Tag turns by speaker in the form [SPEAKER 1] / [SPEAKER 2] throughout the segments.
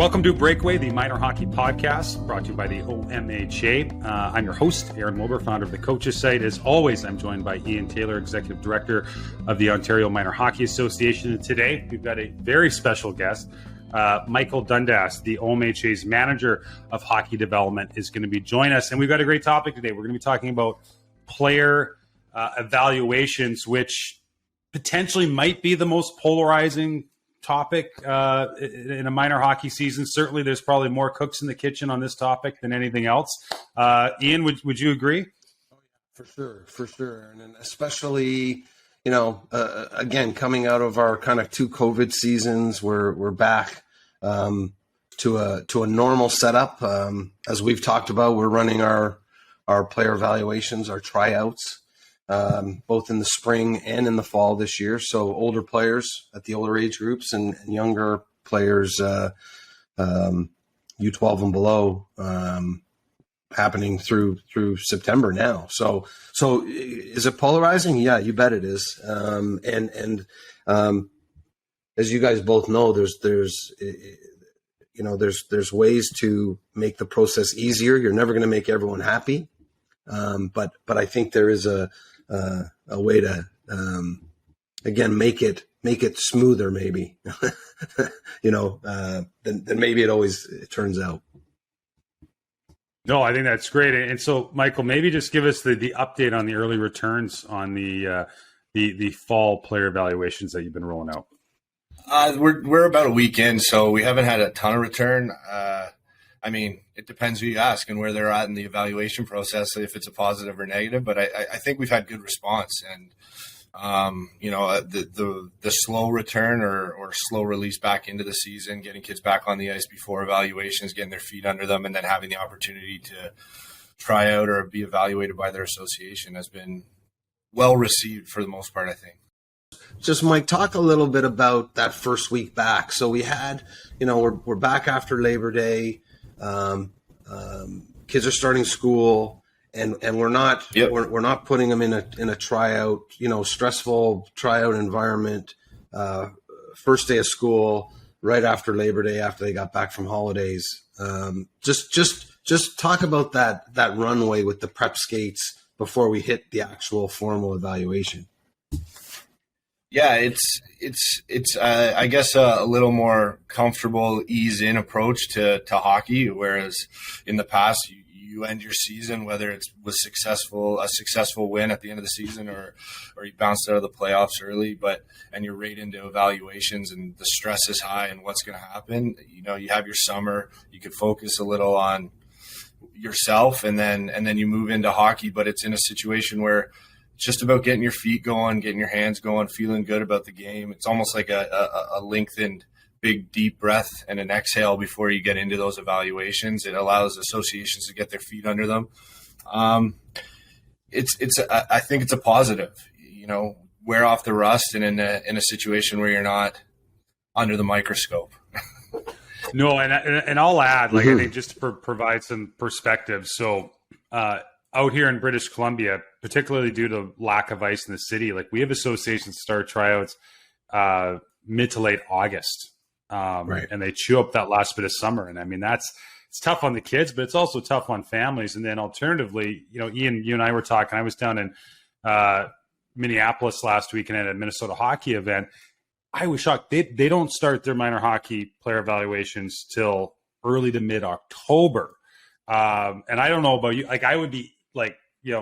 [SPEAKER 1] Welcome to Breakaway, the minor hockey podcast brought to you by the OMHA. I'm your host, Aaron Wilbur, founder of the Coaches site. As always, I'm joined by Ian Taylor, Executive Director of the Ontario Minor Hockey Association. And today, we've got a very special guest. Michael Dundas, the OMHA's Manager of Hockey Development, is going to be joining us. And we've got a great topic today. We're going to be talking about player evaluations, which potentially might be the most polarizing topic in a minor hockey season. Certainly there's probably more cooks in the kitchen on this topic than anything else. Ian, would you agree?
[SPEAKER 2] For sure. And especially, again, coming out of our kind of two COVID seasons, we're back to a normal setup. As we've talked about, we're running our player evaluations, our tryouts, both in the spring and in the fall this year. So older players at the older age groups and younger players, U12 and below, happening through September now. So is it polarizing? Yeah, you bet it is. And as you guys both know, there's ways to make the process easier. You're never going to make everyone happy. But I think there is a way to, again, make it smoother, maybe, than maybe it turns out.
[SPEAKER 1] No, I think that's great. And so, Michael, maybe just give us the update on the early returns on the fall player evaluations that you've been rolling out.
[SPEAKER 3] We're about a week in, so we haven't had a ton of return. It depends who you ask and where they're at in the evaluation process, if it's a positive or negative. But I think we've had good response, and the slow return or slow release back into the season, getting kids back on the ice before evaluations, getting their feet under them, and then having the opportunity to try out or be evaluated by their association has been well received for the most part, I think.
[SPEAKER 2] Just, Mike, talk a little bit about that first week back. So we had, we're back after Labor Day. Kids are starting school, and we're not we're not putting them in a tryout, stressful tryout environment. First day of school, right after Labor Day, after they got back from holidays. Just talk about that runway with the prep skates before we hit the actual formal evaluation.
[SPEAKER 3] Yeah, it's I guess a little more comfortable ease in approach to hockey, whereas in the past you end your season, whether it was a successful win at the end of the season or you bounced out of the playoffs early, and you're right into evaluations and the stress is high and what's going to happen. You have your summer, you could focus a little on yourself and then you move into hockey, but it's in a situation where just about getting your feet going, getting your hands going, feeling good about the game. It's almost like a lengthened big deep breath and an exhale before you get into those evaluations. It allows associations to get their feet under them. I think it's a positive, wear off the rust and in a situation where you're not under the microscope.
[SPEAKER 1] No, and I'll add, I think just to provide some perspective. So, out here in British Columbia, particularly due to lack of ice in the city, we have associations start tryouts mid to late August, right. And they chew up that last bit of summer. And it's tough on the kids, but it's also tough on families. And then alternatively, Ian, you and I were talking. I was down in Minneapolis last weekend at a Minnesota hockey event. I was shocked. They don't start their minor hockey player evaluations till early to mid October. And I don't know about you. I would be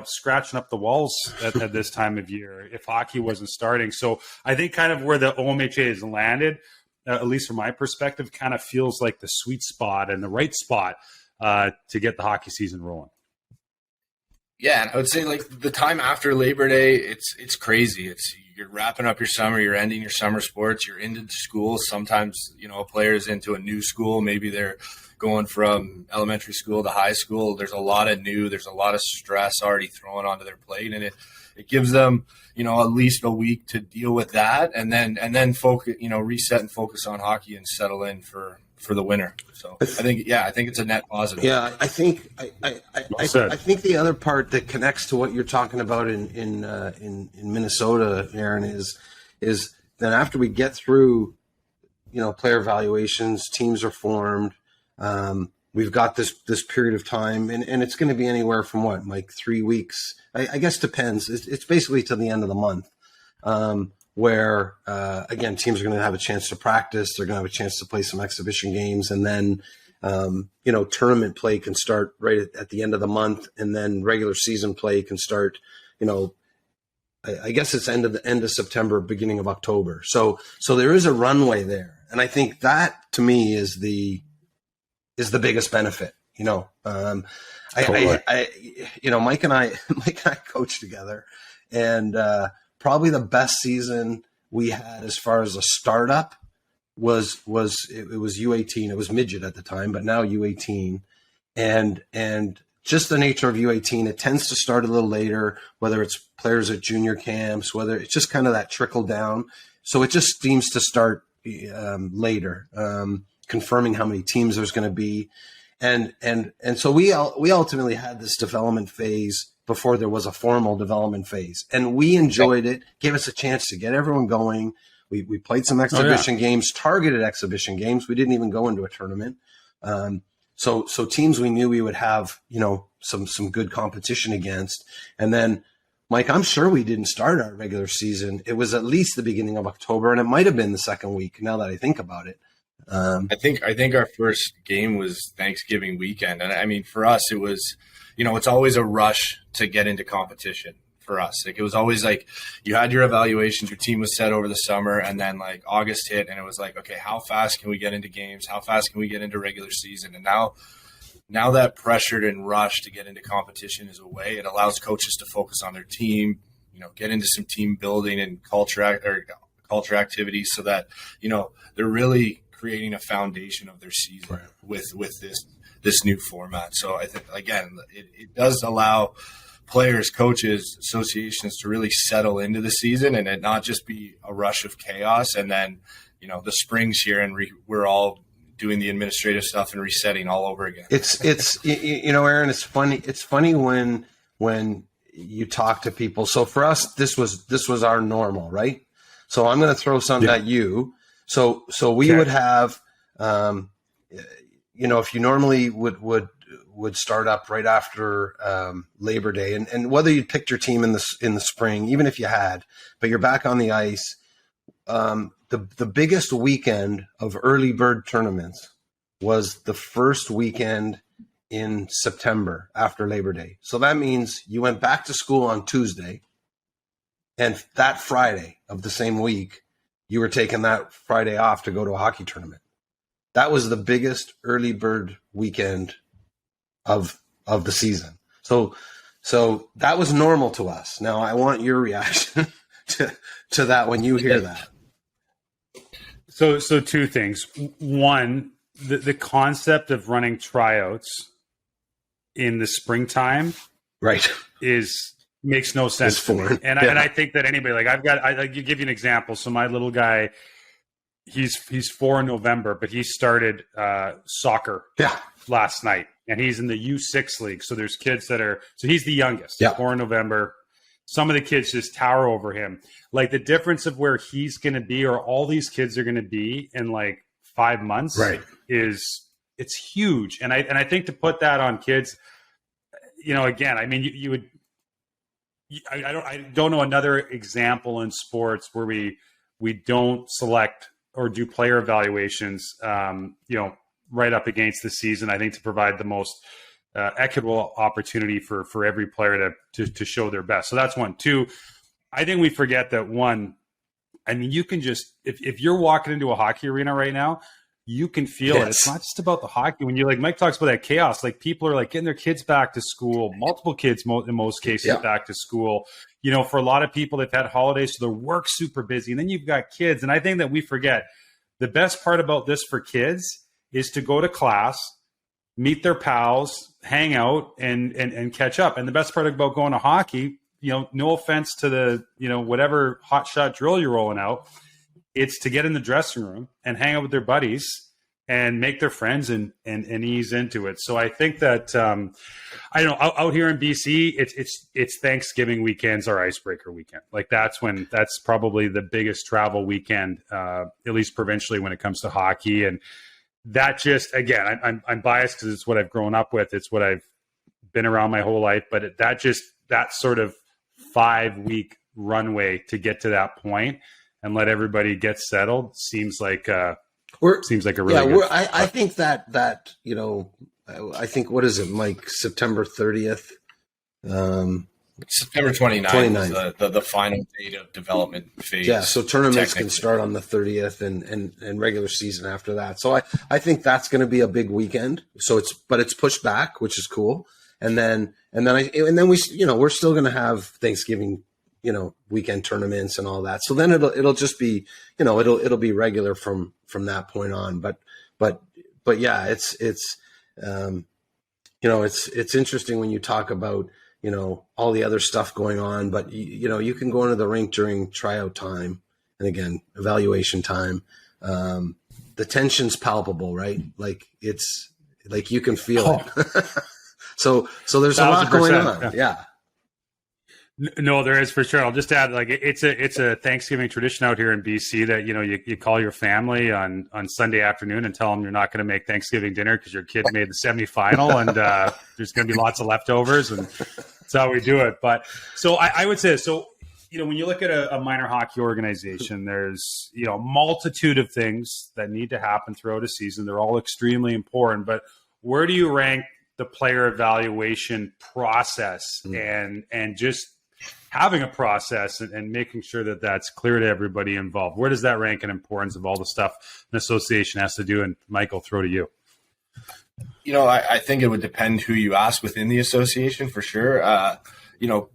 [SPEAKER 1] scratching up the walls at this time of year if hockey wasn't starting. So I think kind of where the OMHA has landed, at least from my perspective, kind of feels like the sweet spot and the right spot to get the hockey season rolling.
[SPEAKER 3] Yeah, and I would say the time after Labor Day, it's crazy. You're wrapping up your summer, you're ending your summer sports, you're into school. Sometimes, a player is into a new school. Maybe they're going from elementary school to high school. There's a lot of stress already thrown onto their plate, and it gives them, at least a week to deal with that, and then focus, reset and focus on hockey and settle in for the winter. So I think it's a net positive.
[SPEAKER 2] Yeah, I think the other part that connects to what you're talking about in Minnesota, Aaron, is then after we get through player evaluations, teams are formed. We've got this period of time, and it's going to be anywhere from what, like 3 weeks. I guess depends. It's basically to the end of the month, where again, teams are going to have a chance to practice. They're going to have a chance to play some exhibition games, and then tournament play can start right at the end of the month, and then regular season play can start. I guess it's end of September, beginning of October. So there is a runway there, and I think that to me is the biggest benefit. Mike and I coached together, and probably the best season we had as far as a startup was U18. It was midget at the time, but now U18, and just the nature of U18, it tends to start a little later, whether it's players at junior camps, whether it's just kind of that trickle down. So it just seems to start later, confirming how many teams there's going to be. And so we ultimately had this development phase before there was a formal development phase. And we enjoyed it, gave us a chance to get everyone going. We played some exhibition games, targeted exhibition games. We didn't even go into a tournament. So teams we knew we would have, some good competition against. And then, Mike, I'm sure we didn't start our regular season. It was at least the beginning of October, and it might have been the second week now that I think about it.
[SPEAKER 3] I think our first game was Thanksgiving weekend. And I mean, for us, it was, it's always a rush to get into competition for us. Like, it was always like you had your evaluations, your team was set over the summer, and then like August hit and it was like, okay, how fast can we get into games? How fast can we get into regular season? And now that pressured and rush to get into competition is away. It allows coaches to focus on their team, get into some team building and culture activities so that, they're really creating a foundation of their season with this new format. So I think, again, it does allow players, coaches, associations to really settle into the season and it not just be a rush of chaos. And then, the spring's here and we're all doing the administrative stuff and resetting all over again.
[SPEAKER 2] It's Aaron, it's funny. It's funny when you talk to people. So for us, this was our normal, right? So I'm going to throw something at you. So we would have, if you normally would start up right after Labor Day, and whether you picked your team in the spring, even if you had, but you're back on the ice. The biggest weekend of early bird tournaments was the first weekend in September after Labor Day. So that means you went back to school on Tuesday, and that Friday of the same week, you were taking that Friday off to go to a hockey tournament. That was the biggest early bird weekend of the season. So that was normal to us. Now I want your reaction to that when you hear that.
[SPEAKER 1] So two things. One, the concept of running tryouts in the springtime,
[SPEAKER 2] right,
[SPEAKER 1] makes no sense to me. And I think that anybody, I give you an example. So my little guy, he's 4 in November, but he started soccer last night, and he's in the U6 league. So there's kids so he's the youngest, 4 in November. Some of the kids just tower over him. Like, the difference of where he's going to be, or all these kids are going to be in like 5 months, it's huge. And I think to put that on kids, again, I mean, you would. I don't know another example in sports where we don't select or do player evaluations, right up against the season. I think to provide the most equitable opportunity for every player to show their best. So that's one. Two, I think we forget that one. I mean, you can just if you're walking into a hockey arena right now, you can feel it. It's not just about the hockey. When Mike talks about that chaos, like, people are like getting their kids back to school, multiple kids in most cases back to school. For a lot of people, they've had holidays, so their work's super busy. And then you've got kids. And I think that we forget the best part about this for kids is to go to class, meet their pals, hang out, and catch up. And the best part about going to hockey, no offense to the, whatever hot shot drill you're rolling out, it's to get in the dressing room and hang out with their buddies and make their friends and ease into it. So I think that I don't know, out here in BC, it's Thanksgiving weekend's our icebreaker weekend. Like that's probably the biggest travel weekend, at least provincially, when it comes to hockey. And that just, again, I'm biased because it's what I've grown up with. It's what I've been around my whole life. But that sort of 5-week runway to get to that point and let everybody get settled seems like a really good.
[SPEAKER 2] I think that you know, I think, what is it, Mike? September 30th.
[SPEAKER 3] September 29th is the final date of development phase.
[SPEAKER 2] Yeah, so tournaments can start on the 30th and regular season after that. So I think that's going to be a big weekend. So it's pushed back, which is cool. And then we, you know, we're still going to have Thanksgiving, you know, weekend tournaments and all that. So then it'll just be, you know, it'll be regular from that point on. But yeah, it's you know, it's interesting when you talk about, you know, all the other stuff going on, but you know, you can go into the rink during tryout time and again, evaluation time. The tension's palpable, right? Like it's like, you can feel it. So there's a lot going on. Yeah.
[SPEAKER 1] No, there is for sure. I'll just add, like, it's a Thanksgiving tradition out here in BC that, you know, you call your family on Sunday afternoon and tell them you're not going to make Thanksgiving dinner because your kid made the semifinal and there's going to be lots of leftovers, and that's how we do it. But so I would say, so, you know, when you look at a minor hockey organization, there's, you know, a multitude of things that need to happen throughout a season. They're all extremely important, but where do you rank the player evaluation process and just having a process and making sure that that's clear to everybody involved? Where does that rank in importance of all the stuff an association has to do? And Mike, I'll throw to you.
[SPEAKER 3] You know, I think it would depend who you ask within the association for sure. You know,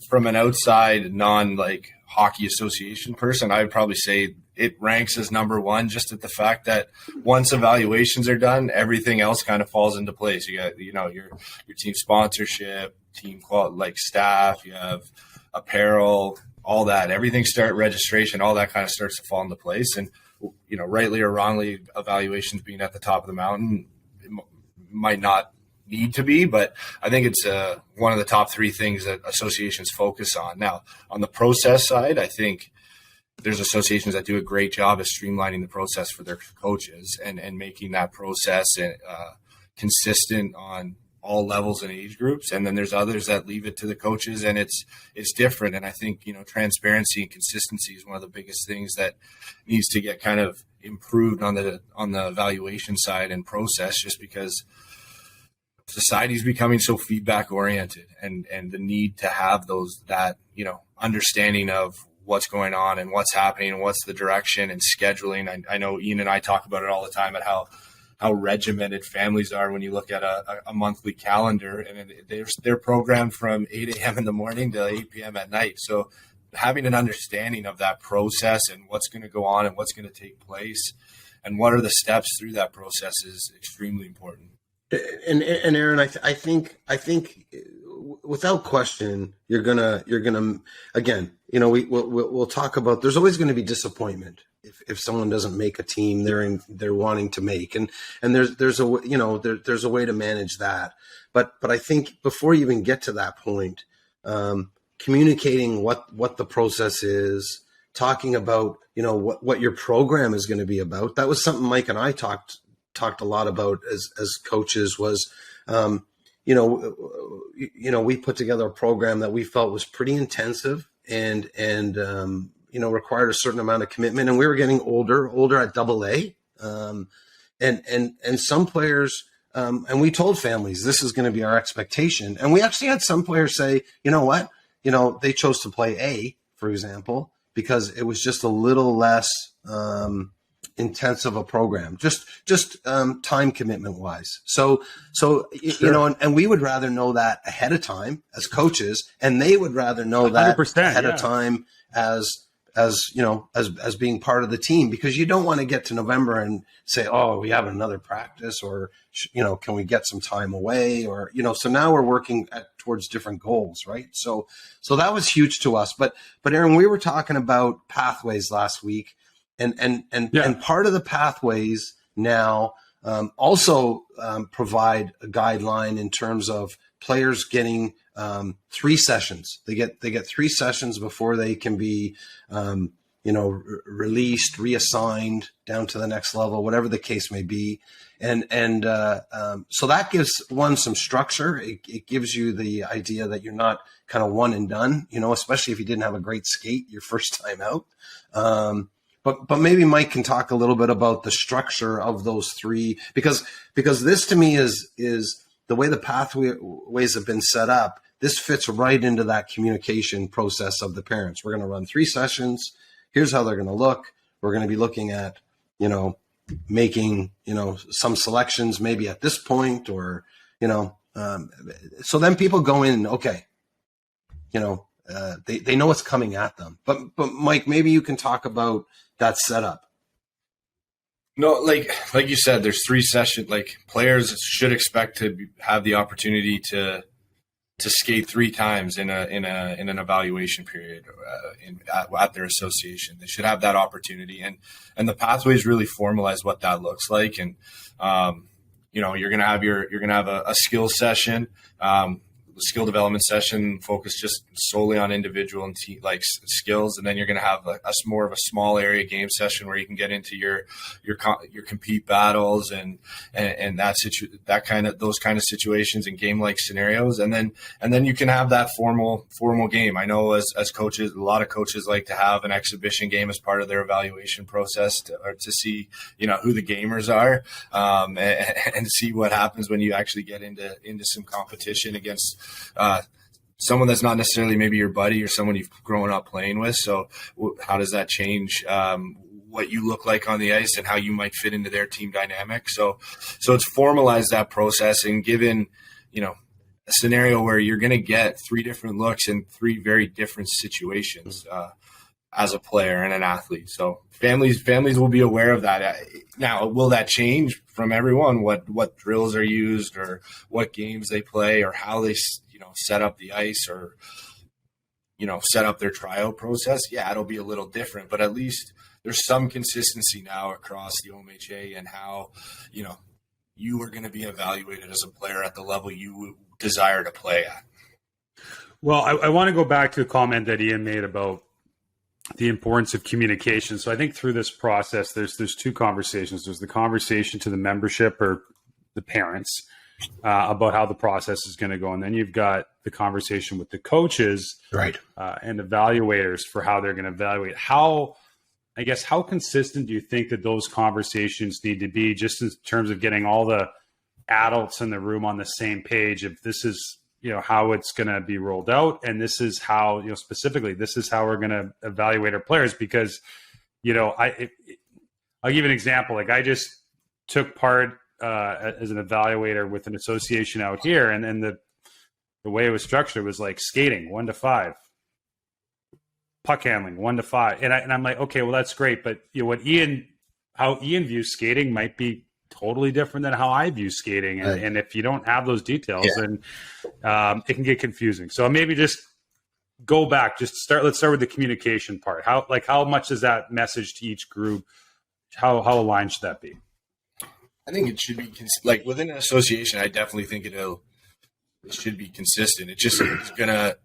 [SPEAKER 3] from an outside non-like hockey association person, I would probably say it ranks as number one, just at the fact that once evaluations are done, everything else kind of falls into place. You got, you know, your team sponsorship, team like staff, you have apparel, all that, everything registration, all that kind of starts to fall into place. And, you know, rightly or wrongly, evaluations being at the top of the mountain, it might not need to be, but I think it's one of the top 3 things that associations focus on. Now, on the process side, I think there's associations that do a great job of streamlining the process for their coaches and making that process consistent on all levels and age groups. And then there's others that leave it to the coaches, and it's different. And I think, you know, transparency and consistency is one of the biggest things that needs to get kind of improved on the evaluation side and process, just because society's becoming so feedback oriented, and the need to have that, you know, understanding of what's going on and what's happening and what's the direction and scheduling. I know Ian and I talk about it all the time, at how regimented families are when you look at a monthly calendar, and they're programmed from 8 a.m. in the morning to 8 p.m. at night. So having an understanding of that process and what's going to go on and what's going to take place and what are the steps through that process is extremely important.
[SPEAKER 2] And Aaron, I think without question, you're gonna again, you know, we'll talk about, there's always going to be disappointment if someone doesn't make a team they're wanting to make, and there's a way to manage that. But I think before you even get to that point, communicating what the process is, talking about, you know, what your program is going to be about. That was something Mike and I talked a lot about as coaches was, you know, we put together a program that we felt was pretty intensive and you know, required a certain amount of commitment, and we were getting older at AA. And some players, and we told families, this is going to be our expectation. And we actually had some players say, you know what, you know, they chose to play A, for example, because it was just a little less, intensive a program, just time commitment wise. So sure. You know, and we would rather know that ahead of time as coaches, and they would rather know that ahead of time as you know, as being part of the team, because you don't want to get to November and say, oh, we have another practice, or, you know, can we get some time away, or, you know, so now we're working towards different goals. Right. So that was huge to us. But Aaron, we were talking about pathways last week. And part of the pathways now also provide a guideline in terms of players getting 3 sessions. They get 3 sessions before they can be released, reassigned down to the next level, whatever the case may be. And so that gives one some structure. It gives you the idea that you're not kind of one and done, especially if you didn't have a great skate your first time out. But maybe Mike can talk a little bit about the structure of those 3, because this to me is the way the pathways have been set up. This fits right into that communication process of the parents. We're going to run 3 sessions. Here's how they're going to look. We're going to be looking at, making, some selections maybe at this point, or, so then people go in, okay, they know what's coming at them. But Mike, maybe you can talk about that setup.
[SPEAKER 3] No, like you said, there's 3 sessions. Like, players should expect to have the opportunity to skate 3 times in an evaluation period at their association. They should have that opportunity, and the pathways really formalize what that looks like. And you're gonna have a skill session, skill development session focused just solely on individual and skills, and then you're going to have more of a small area game session where you can get into your compete battles and those kind of situations and game like scenarios, and then you can have that formal game. I know as coaches, a lot of coaches like to have an exhibition game as part of their evaluation process to see who the gamers are, and see what happens when you actually get into some competition against someone that's not necessarily maybe your buddy or someone you've grown up playing with. So how does that change what you look like on the ice and how you might fit into their team dynamic? So it's formalized that process and given, a scenario where you're going to get 3 different looks in 3 very different situations as a player and an athlete. So families will be aware of that. Now, will that change from everyone? What drills are used, or what games they play, or how they set up the ice, or set up their tryout process? Yeah, it'll be a little different, but at least there's some consistency now across the OMHA and how you are going to be evaluated as a player at the level you desire to play at.
[SPEAKER 1] Well, I want to go back to a comment that Ian made about the importance of communication. So I think through this process, there's 2 conversations. There's the conversation to the membership or the parents about how the process is going to go. And then you've got the conversation with the coaches,
[SPEAKER 2] right,
[SPEAKER 1] and evaluators for how they're going to evaluate. How consistent do you think that those conversations need to be, just in terms of getting all the adults in the room on the same page? If this is, how it's going to be rolled out, and this is how, specifically, this is how we're going to evaluate our players. Because, I'll give you an example. Like, I just took part as an evaluator with an association out here, and then the way it was structured was like skating 1 to 5, puck handling 1 to 5, and I'm like, okay, well, that's great, but how Ian views skating might be totally different than how I view skating, and,
[SPEAKER 2] right.
[SPEAKER 1] And if you don't have those details, then it can get confusing. So maybe just go back, let's start with the communication part. How much is that message to each group? How aligned should that be?
[SPEAKER 3] I think it should be like within an association. I definitely think it should be consistent. It just is gonna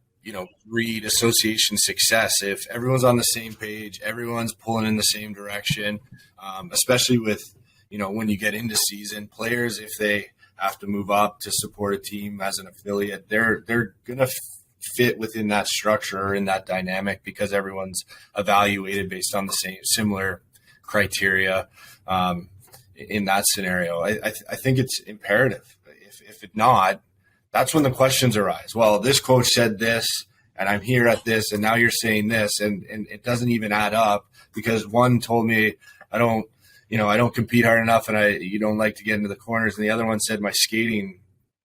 [SPEAKER 3] breed association success if everyone's on the same page, everyone's pulling in the same direction, especially with when you get into season. Players, if they have to move up to support a team as an affiliate, they're gonna fit within that structure or in that dynamic because everyone's evaluated based on the similar criteria. In that scenario, I think it's imperative. If it's not, that's when the questions arise. Well, this coach said this, and I'm here at this, and now you're saying this, and it doesn't even add up because one told me I don't compete hard enough, and you don't like to get into the corners, and the other one said my skating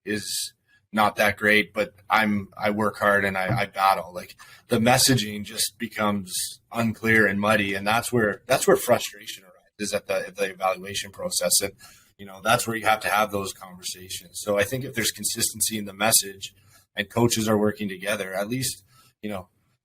[SPEAKER 3] is not that great, but I work hard and I battle. Like, the messaging just becomes unclear and muddy, and that's where frustration arises. Is at the evaluation process, and that's where you have to have those conversations. So I think if there's consistency in the message and coaches are working together, at least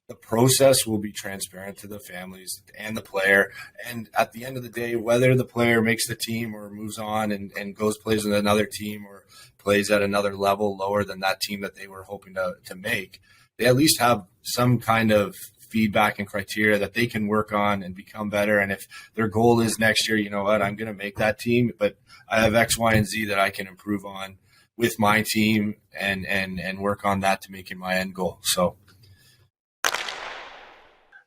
[SPEAKER 3] the process will be transparent to the families and the player. And at the end of the day, whether the player makes the team or moves on and goes plays with another team or plays at another level lower than that team that they were hoping to make, they at least have some kind of feedback and criteria that they can work on and become better. And if their goal is next year, you know what, I'm going to make that team, but I have X, Y, and Z that I can improve on with my team and work on that to make it my end goal. So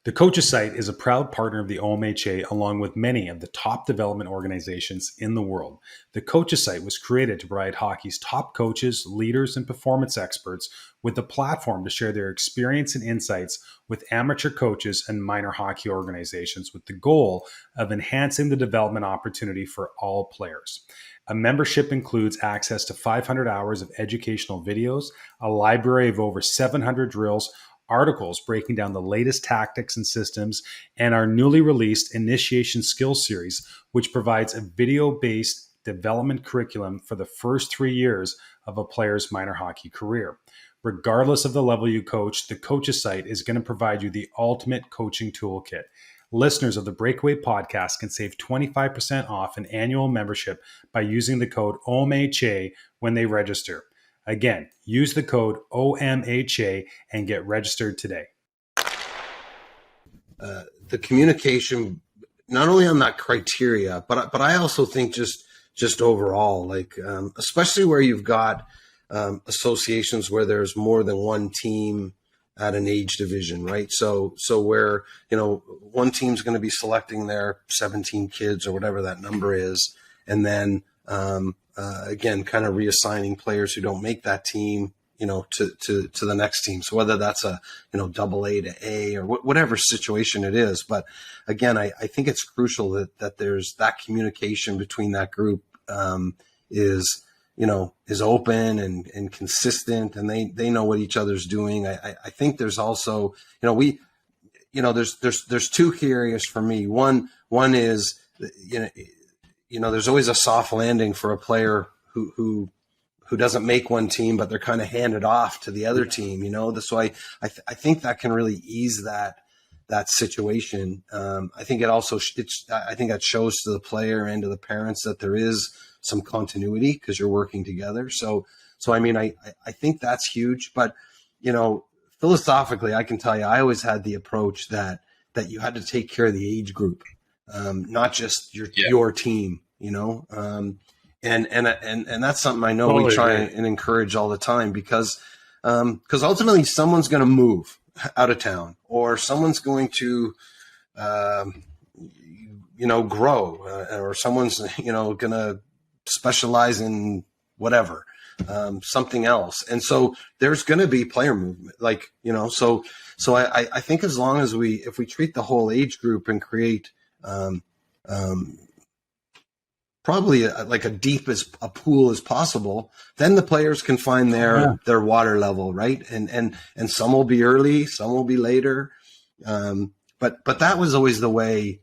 [SPEAKER 1] the Coaches Site is a proud partner of the OMHA, along with many of the top development organizations in the world. The Coaches Site was created to provide hockey's top coaches, leaders, and performance experts with a platform to share their experience and insights with amateur coaches and minor hockey organizations, with the goal of enhancing the development opportunity for all players. A membership includes access to 500 hours of educational videos, a library of over 700 drills, articles breaking down the latest tactics and systems, and our newly released Initiation Skills Series, which provides a video-based development curriculum for the first 3 years of a player's minor hockey career. Regardless of the level you coach, the Coaches Site is going to provide you the ultimate coaching toolkit. Listeners of the Breakaway podcast can save 25% off an annual membership by using the code OMHA when they register. Again, use the code OMHA and get registered today.
[SPEAKER 2] The communication, not only on that criteria, but I also think just overall, like especially where you've got associations where there's more than one team at an age division, right? So where, you know, one team's going to be selecting their 17 kids or whatever that number is, and then again, kind of reassigning players who don't make that team, you know, to the next team. So whether that's a, you know, AA to A or whatever situation it is. But again, I think it's crucial that there's that communication between that group is open and consistent, and they know what each other's doing. I think there's also, there's two key areas for me. One is, there's always a soft landing for a player who doesn't make one team, but they're kind of handed off to the other team, So I think that can really ease that situation. I think I think that shows to the player and to the parents that there is some continuity because you're working together. So I mean, I think that's huge, but philosophically, I can tell you, I always had the approach that you had to take care of the age group, not just your team, and that's something I know we try and encourage all the time because ultimately someone's going to move out of town or someone's going to, grow or someone's, going to specialize in whatever, something else. And so there's going to be player movement, so I think as long as if we treat the whole age group and create, probably like a deep as a pool as possible, then the players can find their water level, right? And some will be early, some will be later. But that was always the way,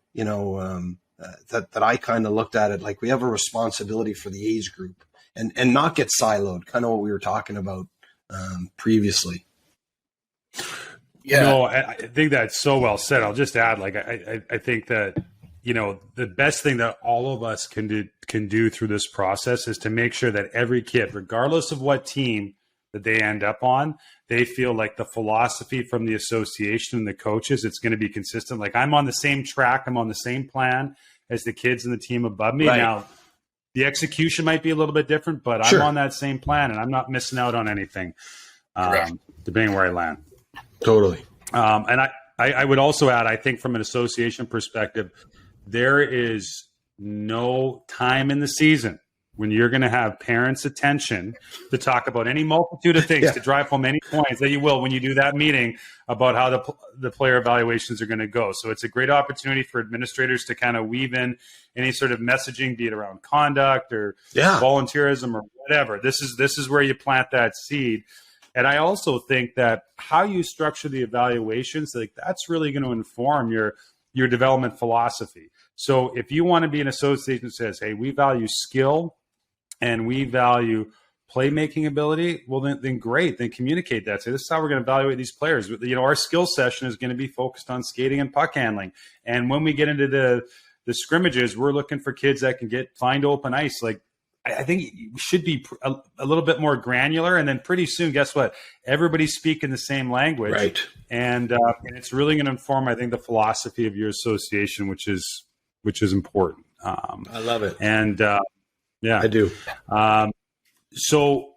[SPEAKER 2] that I kind of looked at it. Like we have a responsibility for the age group and not get siloed, kind of what we were talking about previously.
[SPEAKER 1] Yeah. No, I think that's so well said. I'll just add, I think that, the best thing that all of us can do through this process is to make sure that every kid, regardless of what team that they end up on, they feel like the philosophy from the association and the coaches, it's going to be consistent. Like I'm on the same track, I'm on the same plan as the kids and the team above me. Right. Now, the execution might be a little bit different, but sure, I'm on that same plan and I'm not missing out on anything, depending where I land.
[SPEAKER 2] Totally.
[SPEAKER 1] And I would also add, I think from an association perspective, there is no time in the season when you're going to have parents' attention to talk about any multitude of things, to drive home any points that you will when you do that meeting about how the player evaluations are going to go. So it's a great opportunity for administrators to kind of weave in any sort of messaging, be it around conduct or volunteerism or whatever. This is where you plant that seed. And I also think that how you structure the evaluations, that's really going to inform your development philosophy. So if you want to be an association that says, hey, we value skill and we value playmaking ability, well, then great. Then communicate that. Say, this is how we're going to evaluate these players. Our skill session is going to be focused on skating and puck handling. And when we get into the scrimmages, we're looking for kids that can find open ice. Like, I think we should be a little bit more granular. And then pretty soon, guess what? Everybody's speaking the same language.
[SPEAKER 2] Right.
[SPEAKER 1] And it's really going to inform, I think, the philosophy of your association, which is important.
[SPEAKER 2] I love it.
[SPEAKER 1] And yeah,
[SPEAKER 2] I do.
[SPEAKER 1] So,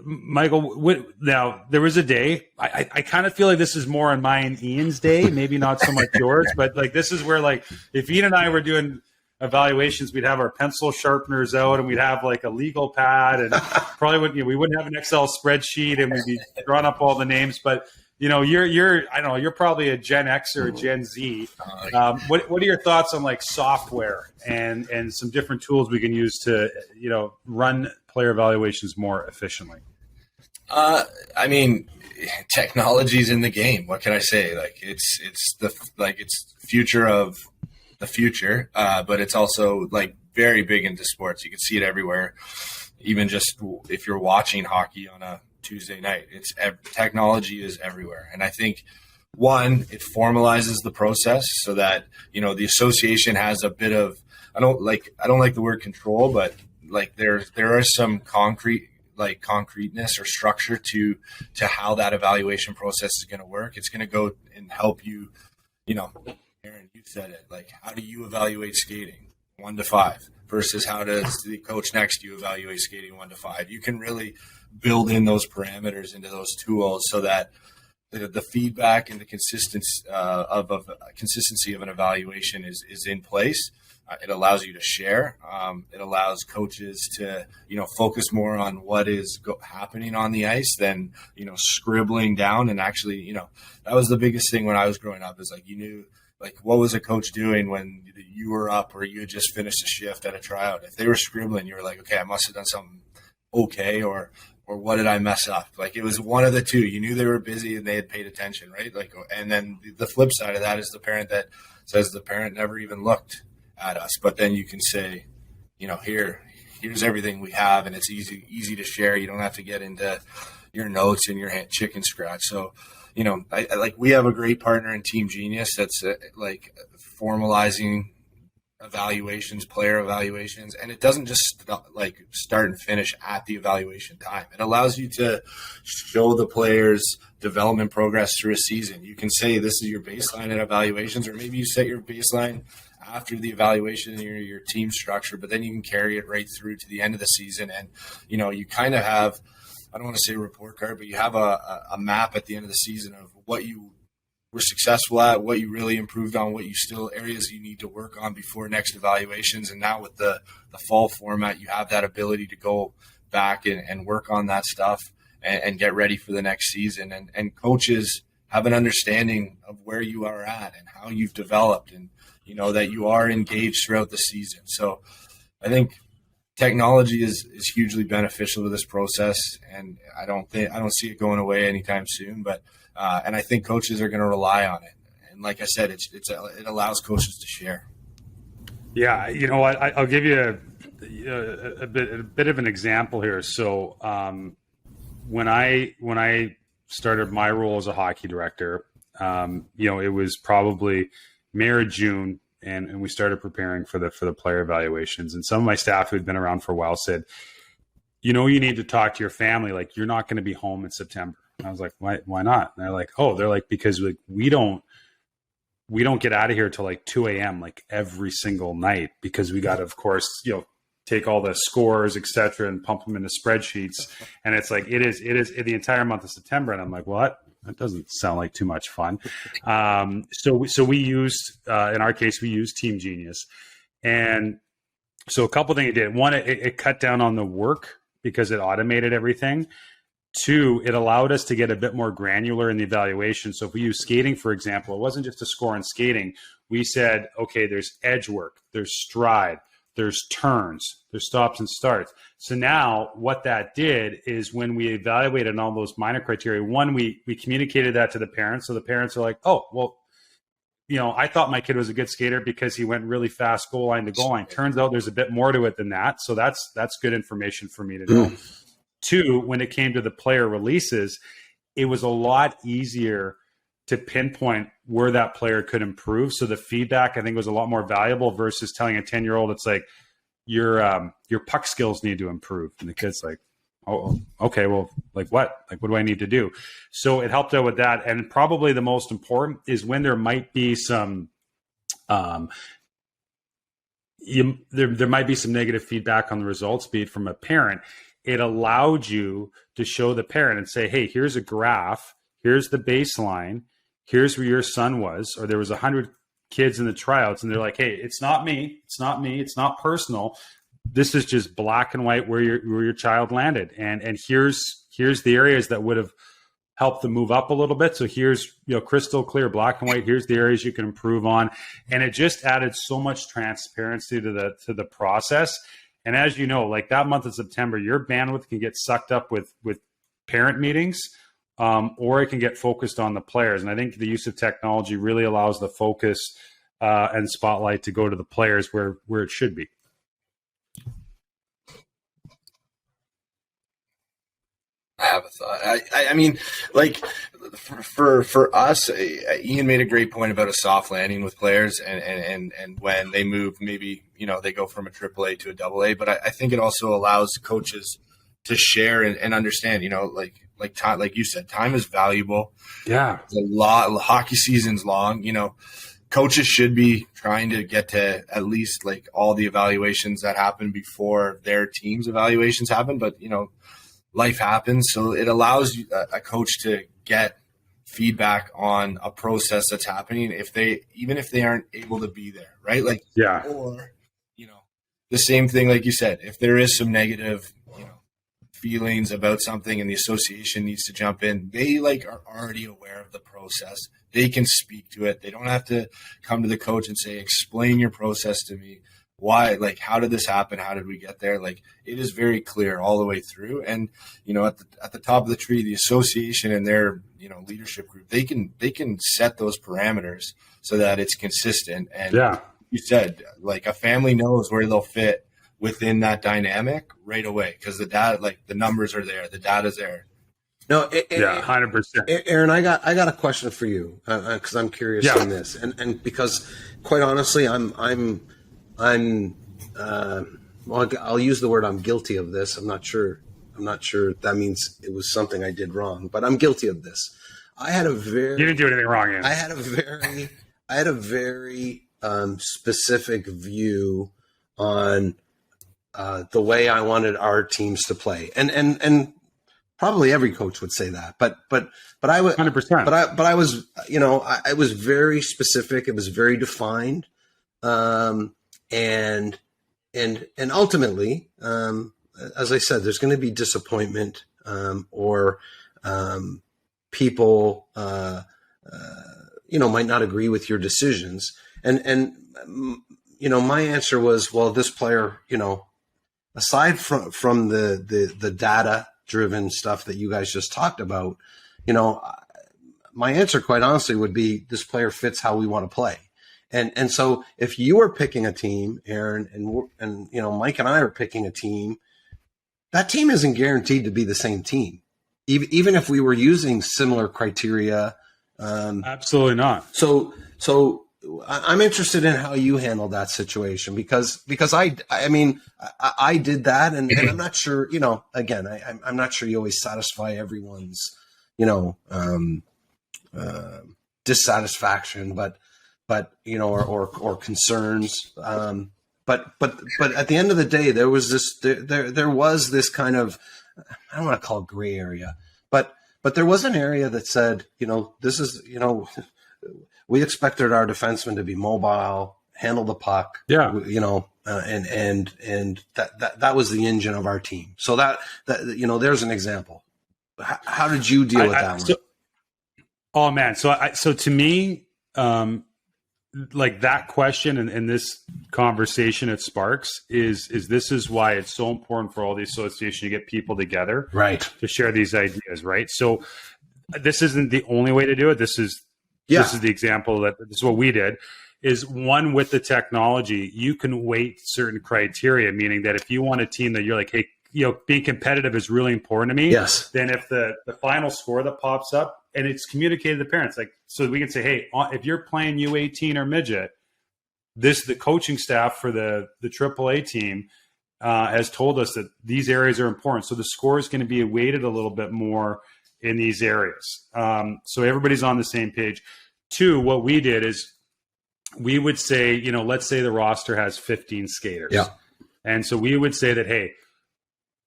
[SPEAKER 1] Michael, now there was a day, I kind of feel like this is more on my and Ian's day, maybe not so much yours, but like this is where, like, if Ian and I were doing evaluations, we'd have our pencil sharpeners out and we'd have like a legal pad, and probably we wouldn't have an Excel spreadsheet, and we'd be drawing up all the names. But you're I don't know, you're probably a Gen X or a Gen Z. What are your thoughts on like software and some different tools we can use to run player evaluations more efficiently?
[SPEAKER 3] I mean, technology's in the game. What can I say? Like it's future of the future, but it's also like very big into sports. You can see it everywhere. Even just if you're watching hockey on a Tuesday night, technology is everywhere. And I think one, it formalizes the process so that, the association has a bit of, I don't like the word control, but like there is some concreteness or structure to how that evaluation process is going to work. It's going to go and help you, Aaron, you said it, like, how do you evaluate skating 1 to 5 versus how does the coach next to you evaluate skating 1 to 5? You can really build in those parameters into those tools so that the feedback and the consistency of an evaluation is in place. It allows you to share. It allows coaches to, focus more on what is happening on the ice than, scribbling down. And actually, that was the biggest thing when I was growing up, is like, you knew, like, what was a coach doing when you were up or you had just finished a shift at a tryout? If they were scribbling, you were like, okay, I must have done something okay, or what did I mess up? Like, it was one of the two. You knew they were busy and they had paid attention, right? Like, and then the flip side of that is the parent that says the parent never even looked at us. But then you can say, here's everything we have, and it's easy to share. You don't have to get into your notes and your chicken scratch. So, we have a great partner in Team Genius that's like formalizing evaluations, player evaluations, and it doesn't just start and finish at the evaluation time. It allows you to show the players development progress through a season. You can say this is your baseline at evaluations, or maybe you set your baseline after the evaluation in your team structure, but then you can carry it right through to the end of the season. And, you kind of have, I don't want to say a report card, but you have a map at the end of the season of what you were successful at, what you really improved on, what you still areas you need to work on before next evaluations. And now with the fall format, you have that ability to go back and work on that stuff and get ready for the next season. And coaches have an understanding of where you are at and how you've developed, and, that you are engaged throughout the season. So I think technology is hugely beneficial to this process, and I don't see it going away anytime soon. But and I think coaches are going to rely on it. And like I said, it allows coaches to share.
[SPEAKER 1] Yeah, I'll give you a bit of an example here. So when I started my role as a hockey director, it was probably May or June, and we started preparing for the player evaluations. And some of my staff who had been around for a while said, you need to talk to your family. Like, you're not going to be home in September. And I was like, why not? And they're like, because we don't get out of here till like 2 a.m. like every single night, because we got to, of course, take all the scores, et cetera, and pump them into spreadsheets. And it's like, it is the entire month of September. And I'm like, what? That doesn't sound like too much fun. So we used, in our case, we used Team Genius. And so a couple of things it did. One, it cut down on the work because it automated everything. Two, it allowed us to get a bit more granular in the evaluation. So if we use skating, for example, it wasn't just a score in skating. We said, okay, there's edge work, there's stride, there's turns, there's stops and starts. So now what that did is, when we evaluated all those minor criteria, one, we communicated that to the parents. So the parents are like, oh, well, I thought my kid was a good skater because he went really fast goal line to goal line. Turns out there's a bit more to it than that. So that's good information for me to know. Two, when it came to the player releases, it was a lot easier to pinpoint where that player could improve. So the feedback, I think, was a lot more valuable versus telling a 10-year-old, it's like, your puck skills need to improve. And the kid's like, oh, okay, well, like what? Like, what do I need to do? So it helped out with that. And probably the most important is when there might be some, there might be some negative feedback on the results, be it from a parent. It allowed you to show the parent and say, hey, here's a graph. Here's the baseline. Here's where your son was, or there was 100 kids in the tryouts, and they're like, hey, it's not me. It's not me. It's not personal. This is just black and white where your child landed. And here's the areas that would have helped them move up a little bit. So here's, crystal clear, black and white. Here's the areas you can improve on. And it just added so much transparency to the process. And as you know, like that month of September, your bandwidth can get sucked up with parent meetings, or it can get focused on the players. And I think the use of technology really allows the focus and spotlight to go to the players where it should be.
[SPEAKER 3] I have a thought. I mean, like for us, Ian made a great point about a soft landing with players, and when they move, maybe they go from a AAA to a AA. But I think it also allows coaches to share and understand. Like time, like you said, time is valuable.
[SPEAKER 1] Yeah,
[SPEAKER 3] it's a lot. Hockey season's long. Coaches should be trying to get to at least like all the evaluations that happen before their team's evaluations happen. But life happens, so it allows a coach to get feedback on a process that's happening even if they aren't able to be there, right? Like,
[SPEAKER 1] yeah.
[SPEAKER 3] Or the same thing, like you said, if there is some negative feelings about something and the association needs to jump in, they are already aware of the process. They can speak to it. They don't have to come to the coach and say, explain your process to me. Why, how did this happen? How did we get there? It is very clear all the way through. And, at the top of the tree, the association and their, leadership group, they can set those parameters so that it's consistent. And you said, a family knows where they'll fit within that dynamic right away, because the data, the numbers are there, the data's there.
[SPEAKER 2] No,
[SPEAKER 1] 100%.
[SPEAKER 2] Aaron, I got a question for you because I'm curious on this, and because quite honestly, well, I'll use the word I'm guilty of this. I'm not sure that means it was something I did wrong, but I'm guilty of this. You
[SPEAKER 1] didn't do anything wrong, Ian.
[SPEAKER 2] I had a very specific view on the way I wanted our teams to play, and probably every coach would say that, but I was
[SPEAKER 1] 100%.
[SPEAKER 2] But I was, I was very specific. It was very defined, and ultimately, as I said, there's going to be disappointment, or people, might not agree with your decisions, and my answer was, well, this player, aside from the data driven stuff that you guys just talked about, my answer quite honestly would be, this player fits how we want to play. And so if you are picking a team, Aaron, and Mike and I are picking a team, that team isn't guaranteed to be the same team. Even if we were using similar criteria.
[SPEAKER 1] Absolutely not.
[SPEAKER 2] So I'm interested in how you handle that situation, because I did that, and I'm not sure, again, I'm not sure you always satisfy everyone's, dissatisfaction, but or concerns. But at the end of the day, there was this kind of, I don't want to call it gray area, but there was an area that said, this is, we expected our defensemen to be mobile, handle the puck, and that was the engine of our team. So that there's an example. How did you deal with that one?
[SPEAKER 1] Oh man. So to me, that question and this conversation at Sparks is this is why it's so important for all the association to get people together,
[SPEAKER 2] right,
[SPEAKER 1] to share these ideas, right? So this isn't the only way to do it. This is the example this is what we did. Is one, with the technology, you can weight certain criteria, meaning that if you want a team that you're like, hey, being competitive is really important to me.
[SPEAKER 2] Yes.
[SPEAKER 1] Then if the final score that pops up and it's communicated to the parents, like, so we can say, hey, if you're playing U18 or midget, the coaching staff for the AAA team has told us that these areas are important. So the score is going to be weighted a little bit more in these areas. So everybody's on the same page. 2, what we did is we would say, let's say the roster has 15 skaters.
[SPEAKER 2] Yeah.
[SPEAKER 1] And so we would say that, hey,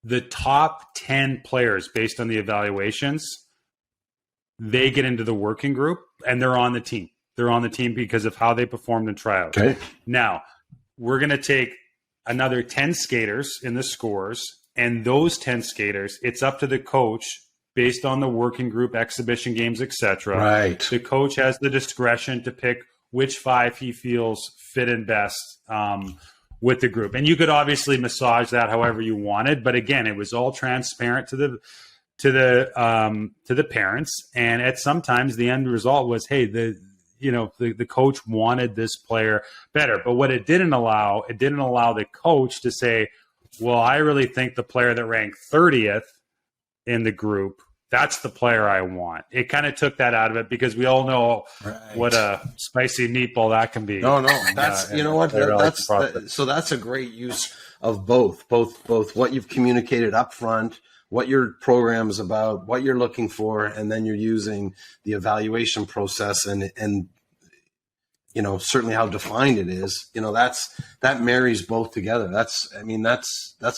[SPEAKER 1] the top 10 players based on the evaluations, they get into the working group and they're on the team. They're on the team because of how they performed in tryouts.
[SPEAKER 2] Okay.
[SPEAKER 1] Now, we're going to take another 10 skaters in the scores, and those 10 skaters, it's up to the coach based on the working group, exhibition games, etc.
[SPEAKER 2] Right.
[SPEAKER 1] The coach has the discretion to pick which 5 he feels fit in best with the group. And you could obviously massage that however you wanted, but again, it was all transparent to the parents. And at sometimes the end result was, hey, the coach wanted this player better. But what it didn't allow the coach to say, well, I really think the player that ranked 30th in the group, that's the player I want. It kind of took that out of it because we all know what a spicy meatball that can be.
[SPEAKER 2] No, that's that's a great use of both what you've communicated up front, what your program is about, what you're looking for, and then you're using the evaluation process and certainly how defined it is. That marries both together. That's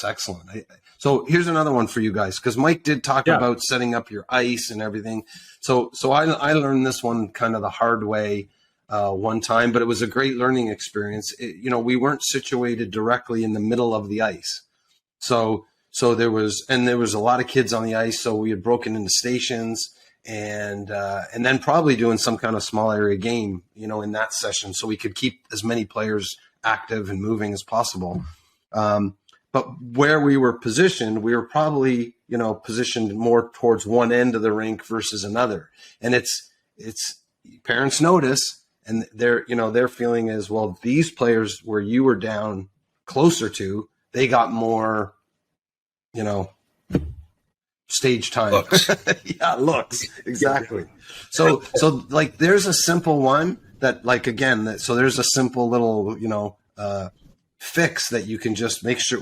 [SPEAKER 2] excellent. So here's another one for you guys, because Mike did talk about setting up your ice and everything. So I learned this one kind of the hard way one time, but it was a great learning experience. We weren't situated directly in the middle of the ice. So there was a lot of kids on the ice. So we had broken into stations and then probably doing some kind of small area game, in that session, so we could keep as many players active and moving as possible. But where we were positioned, we were probably, positioned more towards one end of the rink versus another. And it's parents notice, and their feeling is, well, these players where you were down closer to, they got more, stage time.
[SPEAKER 3] Looks.
[SPEAKER 2] Yeah, looks. Exactly. So like there's a simple one that, like, again, so there's a simple little, fix that you can just make sure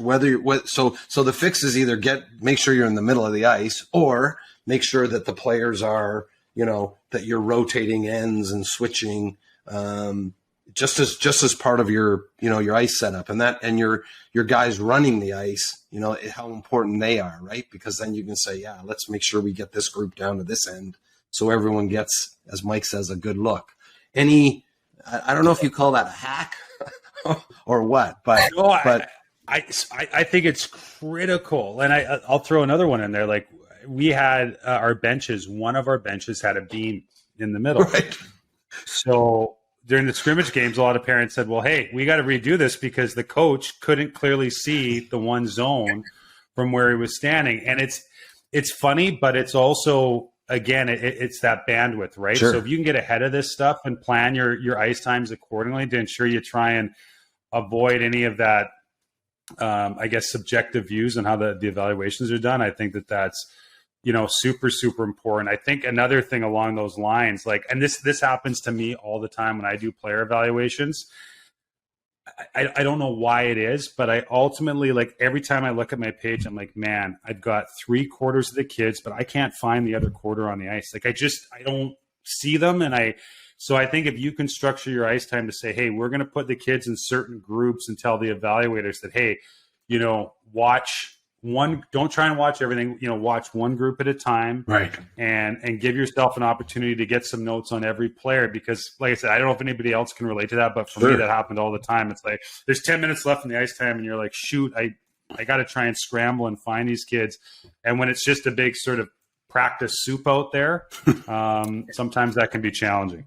[SPEAKER 2] so the fix is either make sure you're in the middle of the ice, or make sure that the players are, that you're rotating ends and switching, just as part of your, your ice setup, and your guys running the ice, how important they are, right? Because then you can say, yeah, let's make sure we get this group down to this end, so everyone gets, as Mike says, a good look. I don't know if you call that a hack or what, but
[SPEAKER 1] I think it's critical, and I'll throw another one in there. Like, we had our benches. One of our benches had a beam in the middle,
[SPEAKER 2] right?
[SPEAKER 1] So during the scrimmage games, a lot of parents said, well, hey, we got to redo this because the coach couldn't clearly see the one zone from where he was standing. And it's funny, but it's also, again, it's that bandwidth, right?
[SPEAKER 2] Sure.
[SPEAKER 1] So if you can get ahead of this stuff and plan your ice times accordingly to ensure you try and avoid any of that, subjective views on how the evaluations are done, I think that's, super, super important. I think another thing along those lines, and this happens to me all the time when I do player evaluations. I don't know why it is, but I ultimately, every time I look at my page, I'm like, man, I've got 3/4 of the kids, but I can't find the other quarter on the ice. I don't see them. So I think if you can structure your ice time to say, hey, we're going to put the kids in certain groups and tell the evaluators that, hey, watch one, don't try and watch everything, watch one group at a time,
[SPEAKER 2] right?
[SPEAKER 1] And give yourself an opportunity to get some notes on every player, because, like I said, I don't know if anybody else can relate to that, but for me, that happened all the time. It's like, there's 10 minutes left in the ice time and you're like, shoot, I got to try and scramble and find these kids. And when it's just a big sort of practice soup out there, sometimes that can be challenging.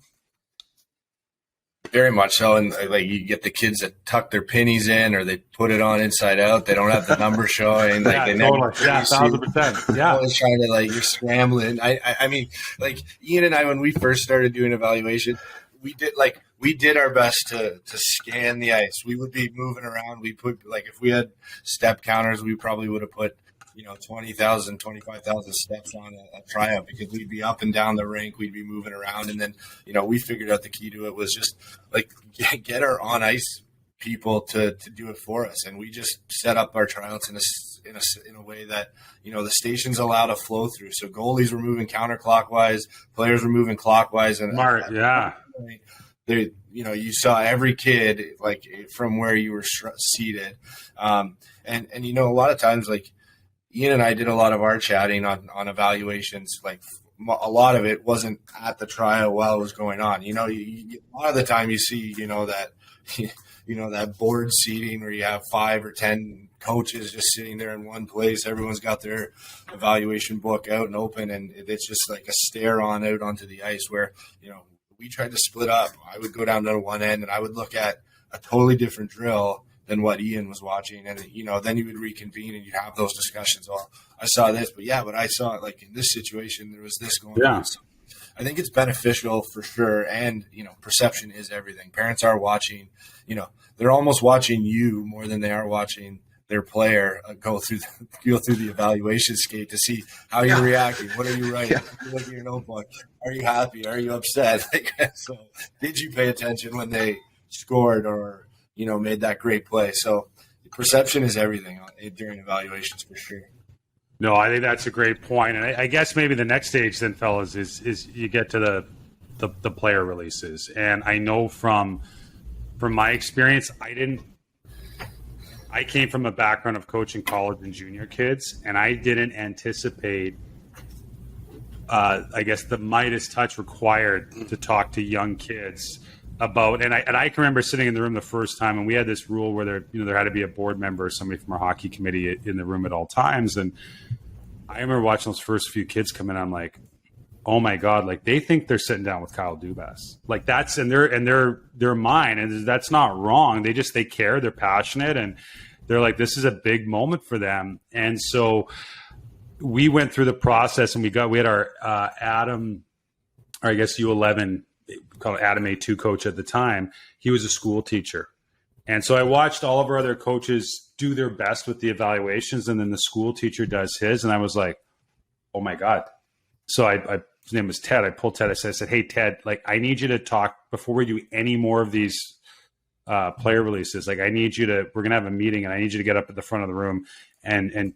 [SPEAKER 3] Very much so. And you get the kids that tuck their pennies in, or they put it on inside out. They don't have the number showing.
[SPEAKER 1] Totally. Yeah, 1,000%. Yeah.
[SPEAKER 3] Always trying to, you're scrambling. I mean, Ian and I, when we first started doing evaluation, we did our best to scan the ice. We would be moving around. We put, if we had step counters, we probably would have put 20,000, 25,000 steps on a tryout, because we'd be up and down the rink, we'd be moving around. And then, we figured out the key to it was just like get our on ice people to do it for us. And we just set up our tryouts in a way that, the stations allowed a flow through. So goalies were moving counterclockwise, players were moving clockwise. And
[SPEAKER 1] smart, yeah.
[SPEAKER 3] You saw every kid like from where you were seated. And a lot of times, like Ian and I did a lot of our chatting on evaluations. Like a lot of it wasn't at the trial while it was going on. A lot of the time you see, that, that board seating where you have 5 or 10 coaches just sitting there in one place. Everyone's got their evaluation book out and open, and it's just like a stare on out onto the ice where, we tried to split up. I would go down to one end and I would look at a totally different drill than what Ian was watching. And, then you would reconvene and you'd have those discussions. Oh, I saw this, but I saw it like in this situation, there was this going on. So I think it's beneficial for sure. And, perception is everything. Parents are watching, they're almost watching you more than they are watching their player go through the evaluation skate to see how you're reacting. What are you writing? You look at your notebook. Are you happy? Are you upset? So did you pay attention when they scored or, made that great play? So perception is everything during evaluations for sure.
[SPEAKER 1] No, I think that's a great point. And I guess maybe the next stage then, fellas, is you get to the player releases. And I know from my experience, I came from a background of coaching college and junior kids, and I didn't anticipate, I guess, the Midas touch required to talk to young kids about. And I can remember sitting in the room the first time, and we had this rule where there had to be a board member or somebody from our hockey committee in the room at all times. And I remember watching those first few kids come in. I'm like, oh my God, like they think they're sitting down with Kyle Dubas. Like that's in their mind, and that's not wrong. They care, they're passionate, and they're like, this is a big moment for them. And so we went through the process, and we had our Adam, or I guess U11, called Adam A2 coach at the time. He was a school teacher. And so I watched all of our other coaches do their best with the evaluations, and then the school teacher does his. And I was like, oh my God. So his name was Ted. I pulled Ted. I said, hey, Ted, like, I need you to talk before we do any more of these player releases. Like, we're going to have a meeting, and I need you to get up at the front of the room and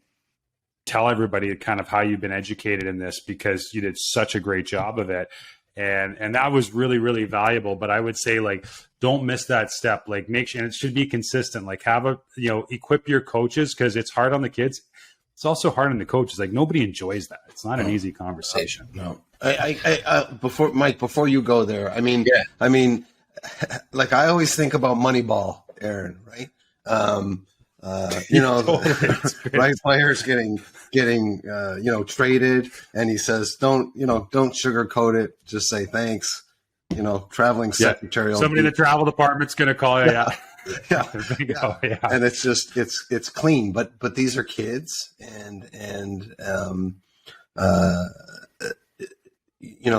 [SPEAKER 1] tell everybody kind of how you've been educated in this, because you did such a great job of it. And that was really, really valuable. But I would say, like, don't miss that step. Like, make sure, and it should be consistent. Like, equip your coaches, because it's hard on the kids. It's also hard on the coaches. Like, nobody enjoys that. It's not an easy conversation.
[SPEAKER 2] No. Before you go there, like, I always think about Moneyball, Aaron, right? Right, players getting traded, and he says, don't sugarcoat it, just say thanks. Traveling secretary.
[SPEAKER 1] Somebody in the travel department's going to call you. Yeah.
[SPEAKER 2] Yeah. And it's just, it's clean, but these are kids, and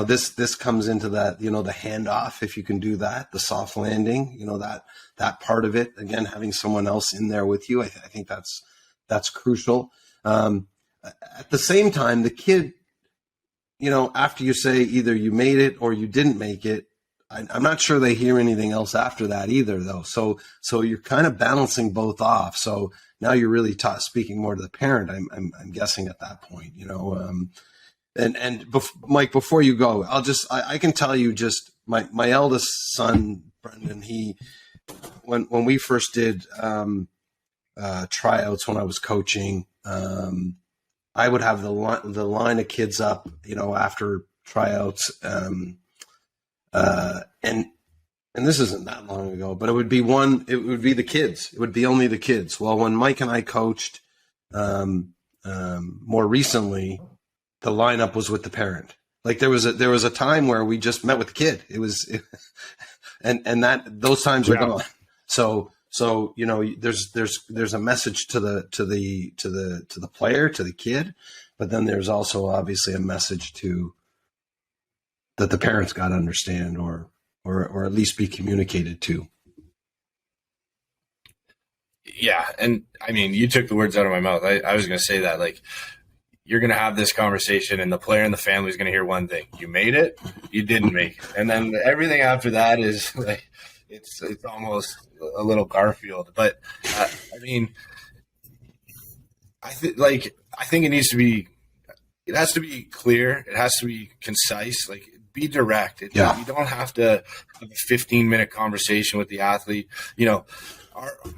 [SPEAKER 2] this comes into that, the handoff, if you can do that, the soft landing, that part of it, again, having someone else in there with you. I think that's crucial. At the same time, the kid, after you say either you made it or you didn't make it, I'm not sure they hear anything else after that either, though. So you're kind of balancing both off. So now you're really speaking more to the parent, I'm guessing at that point, Mike, before you go, I can tell you, just my eldest son, Brendan, when we first did tryouts when I was coaching, I would have the line of kids up, after tryouts, and this isn't that long ago, but it would be the kids. It would be only the kids. Well, when Mike and I coached more recently, the lineup was with the parent. Like, there was a time where we just met with the kid. And that those times are gone. So there's a message to the player, to the kid, but then there's also obviously a message that the parents got to understand, or at least be communicated to.
[SPEAKER 3] Yeah. And I mean, you took the words out of my mouth. I was going to say that, like, you're going to have this conversation and the player and the family is going to hear one thing: you made it, you didn't make it. And then everything after that is like, it's almost a little Garfield. But I mean, I think it has to be clear. It has to be concise. Like, be direct. You don't have to have a 15-minute conversation with the athlete. You know,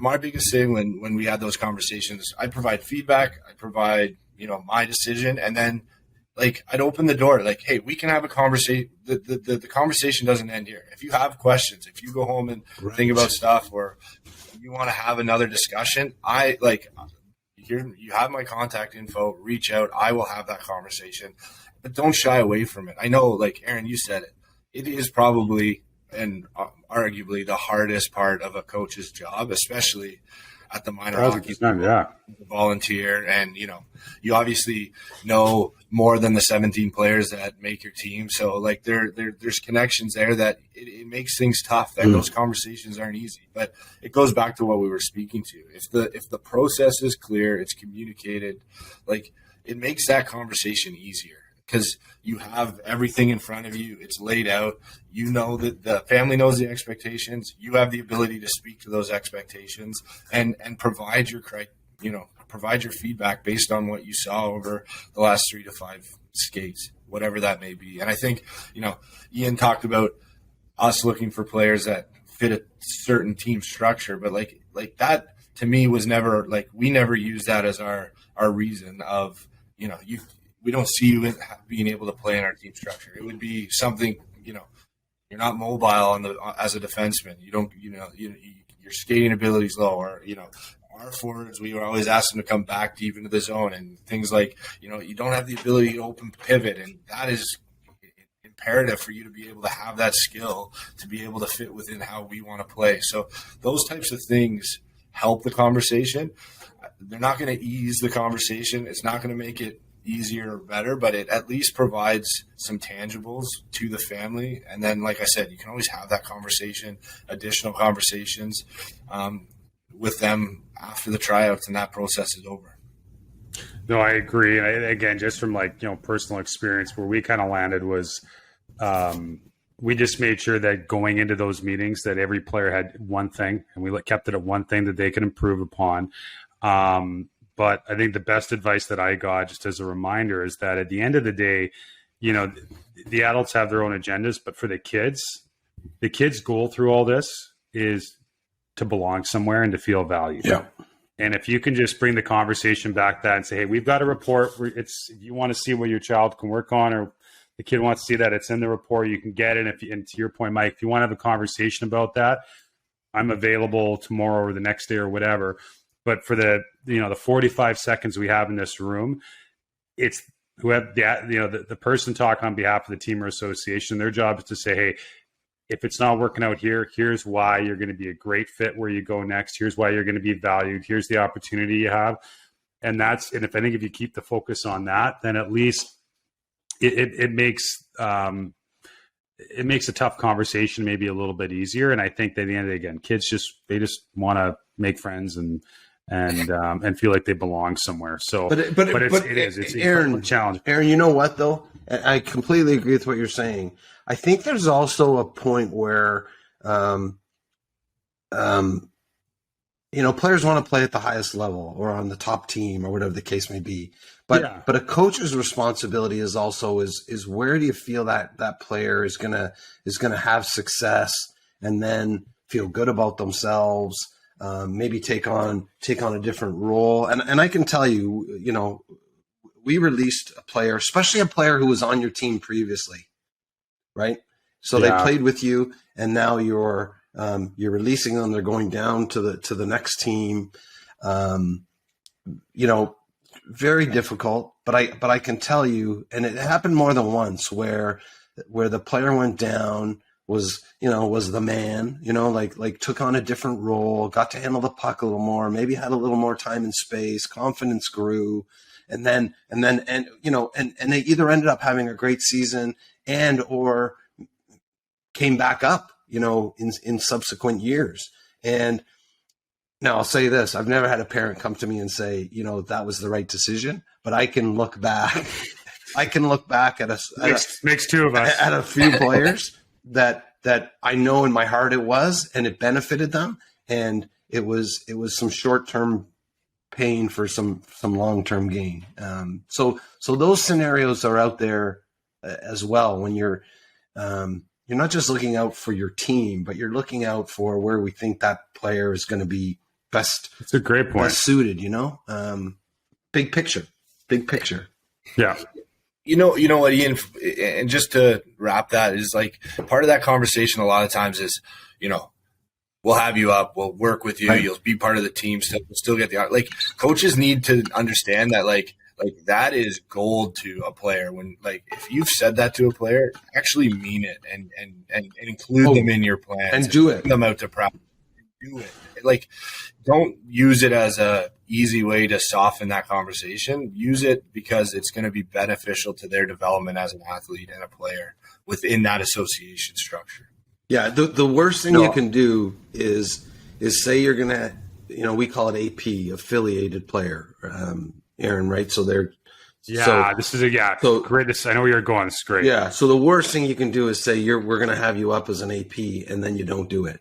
[SPEAKER 3] my biggest thing when we had those conversations, I provide feedback. I provide, you know, my decision, and then, like, I'd open the door. Like, hey, we can have a conversation. The conversation doesn't end here. If you have questions, if you go home and think about stuff, or you want to have another discussion, you have my contact info. Reach out. I will have that conversation, but don't shy away from it. I know, like Aaron, you said it. It is probably and arguably the hardest part of a coach's job, especially at the minor hockey volunteer. And, you know, you obviously know more than the 17 players that make your team. So, like, there's connections there that it makes things tough. That those conversations aren't easy. But it goes back to what we were speaking to. If the process is clear, it's communicated, like, it makes that conversation easier. Because you have everything in front of you. It's laid out. You know that the family knows the expectations. You have the ability to speak to those expectations and provide your feedback based on what you saw over the last 3 to 5 skates, whatever that may be. And I think, you know, Ian talked about us looking for players that fit a certain team structure, but like that to me was never, like, we never used that as our reason of, you know, we don't see you being able to play in our team structure. It would be something, you know, you're not mobile as a defenseman. You don't, you know, your skating ability is low, or, you know, our forwards, we were always asked them to come back deep into the zone and things like, you know, you don't have the ability to open pivot, and that is imperative for you to be able to have that skill to be able to fit within how we want to play. So those types of things help the conversation. They're not going to ease the conversation. It's not going to make it easier or better, but it at least provides some tangibles to the family. And then, like I said, you can always have that conversation, additional conversations with them after the tryouts and that process is over.
[SPEAKER 1] No, I agree. And again, just from, like, you know, personal experience, where we kind of landed was we just made sure that going into those meetings that every player had one thing, and we kept it at one thing that they could improve upon. But I think the best advice that I got, just as a reminder, is that at the end of the day, you know, the adults have their own agendas, but for the kids' goal through all this is to belong somewhere and to feel valued.
[SPEAKER 2] Yeah.
[SPEAKER 1] And if you can just bring the conversation back that and say, hey, we've got a report. If you want to see what your child can work on, or the kid wants to see that, it's in the report, you can get it. And to your point, Mike, if you want to have a conversation about that, I'm available tomorrow or the next day or whatever. But for the 45 seconds we have in this room, it's the person talking on behalf of the team or association. Their job is to say, hey, if it's not working out here, here's why you're going to be a great fit where you go next. Here's why you're going to be valued. Here's the opportunity you have. And if I think if you keep the focus on that, then at least it makes a tough conversation maybe a little bit easier. And I think that at the end of the day, again, kids they just want to make friends and feel like they belong somewhere. So, but it's
[SPEAKER 2] Aaron,
[SPEAKER 1] a challenge.
[SPEAKER 2] Aaron, you know what though? I completely agree with what you're saying. I think there's also a point where, you know, players want to play at the highest level or on the top team or whatever the case may be. But a coach's responsibility is also is where do you feel that player is gonna have success and then feel good about themselves. Maybe take on a different role. And I can tell you, you know, we released a player, especially a player who was on your team previously, right? So they played with you, and now you're releasing them. They're going down to the next team. You know, very difficult. But I can tell you, and it happened more than once, where the player went down. Was the man, you know, like took on a different role, got to handle the puck a little more, maybe had a little more time and space, confidence grew. And then, you know, and they either ended up having a great season or came back up, you know, in subsequent years. And Now I'll say this: I've never had a parent come to me and say, that was the right decision. But I can look back. I can look back at
[SPEAKER 1] makes two of us
[SPEAKER 2] at a few players that I know in my heart it was, and it benefited them, and it was some short term pain for some long term gain. So those scenarios are out there as well when you're not just looking out for your team, but you're looking out for where we think that player is going to be best.
[SPEAKER 1] It's a great point.
[SPEAKER 2] Best suited, big picture.
[SPEAKER 1] Yeah.
[SPEAKER 3] You know what, Ian, and just to wrap that is like part of that conversation a lot of times is, we'll have you up, we'll work with you, right. You'll be part of the team, still get the, like, coaches need to understand that like that is gold to a player when, like, if you've said that to a player, actually mean it and include them in your plans
[SPEAKER 2] and do it.
[SPEAKER 3] Send them out to practice. Do it. Like, don't use it as a easy way to soften that conversation. Use it because it's going to be beneficial to their development as an athlete and a player within that association structure.
[SPEAKER 2] Yeah, the worst thing you can do is say you're going to, we call it AP, affiliated player, Aaron, right? So they're
[SPEAKER 1] this is great. I know where you're going. It's great.
[SPEAKER 2] Yeah, so the worst thing you can do is say we're going to have you up as an AP, and then you don't do it.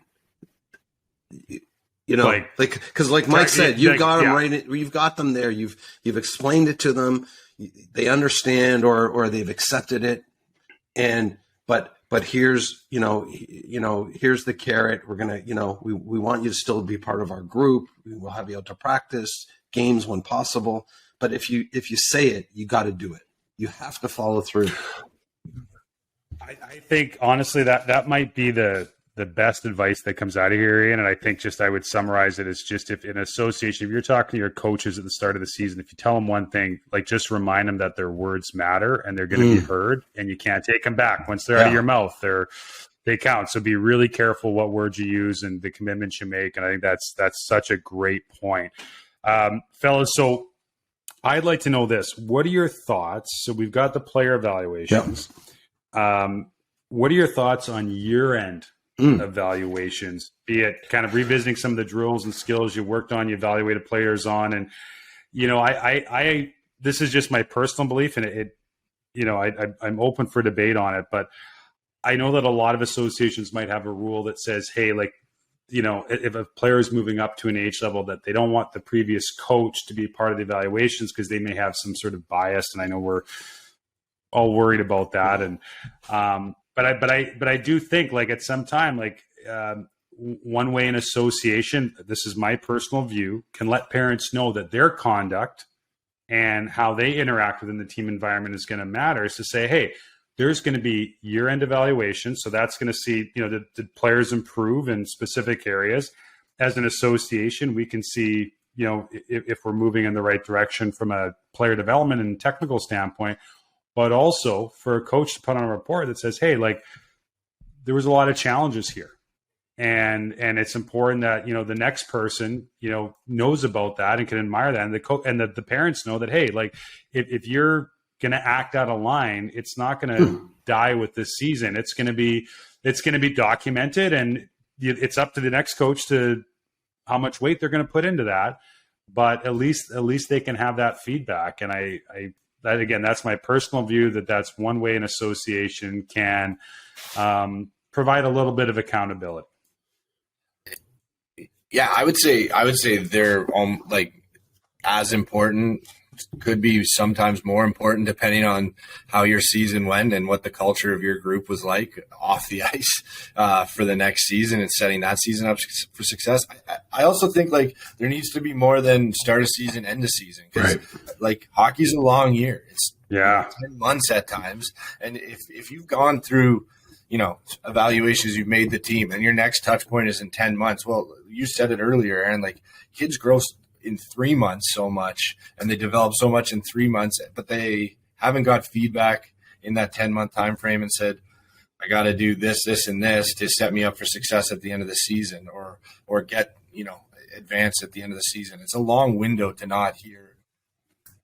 [SPEAKER 2] Because like Mike said, you've got them right. You've got them there. You've explained it to them. They understand or they've accepted it. But here's here's the carrot. We're gonna we want you to still be part of our group. We will have you out to practice games when possible. But if you say it, you got to do it. You have to follow through.
[SPEAKER 1] I think honestly that might be the best advice that comes out of here, Ian. And I think I would summarize it as just if in association, if you're talking to your coaches at the start of the season, if you tell them one thing, like just remind them that their words matter and they're going to be heard and you can't take them back. Once they're out of your mouth, they count. So be really careful what words you use and the commitments you make. And I think that's such a great point. Fellas, so I'd like to know this. What are your thoughts? So we've got the player evaluations. What are your thoughts on year-end evaluations, be it kind of revisiting some of the drills and skills you worked on, you evaluated players on? And, I this is just my personal belief, and I'm open for debate on it, but I know that a lot of associations might have a rule that says, hey, like, if a player is moving up to an age level, that they don't want the previous coach to be part of the evaluations because they may have some sort of bias. And I know we're all worried about that. And, But I do think, like, at some time, like, one way an association, this is my personal view, can let parents know that their conduct and how they interact within the team environment is going to matter, is to say, hey, there's going to be year-end evaluation. So that's going to see, the players improve in specific areas. As an association, we can see, if we're moving in the right direction from a player development and technical standpoint, but also for a coach to put on a report that says, hey, like, there was a lot of challenges here. And it's important that, the next person, knows about that and can admire that. And the parents know that, hey, like, if you're going to act out of line, it's not going to die with this season. It's going to be documented, and it's up to the next coach to how much weight they're going to put into that. But at least they can have that feedback. And that, again, that's my personal view, that's one way an association can provide a little bit of accountability.
[SPEAKER 3] Yeah, I would say they're like as important, could be sometimes more important, depending on how your season went and what the culture of your group was like off the ice for the next season and setting that season up for success. I also think, like, there needs to be more than start a season, end a season, because like, hockey's a long year. It's 10 months at times, and if you've gone through evaluations, you've made the team, and your next touch point is in 10 months. Well, you said it earlier, Aaron, like, kids grow in 3 months so much, and they develop so much in 3 months, but they haven't got feedback in that 10-month time frame and said, I got to do this, this, and this to set me up for success at the end of the season, or get, advance at the end of the season. It's a long window to not hear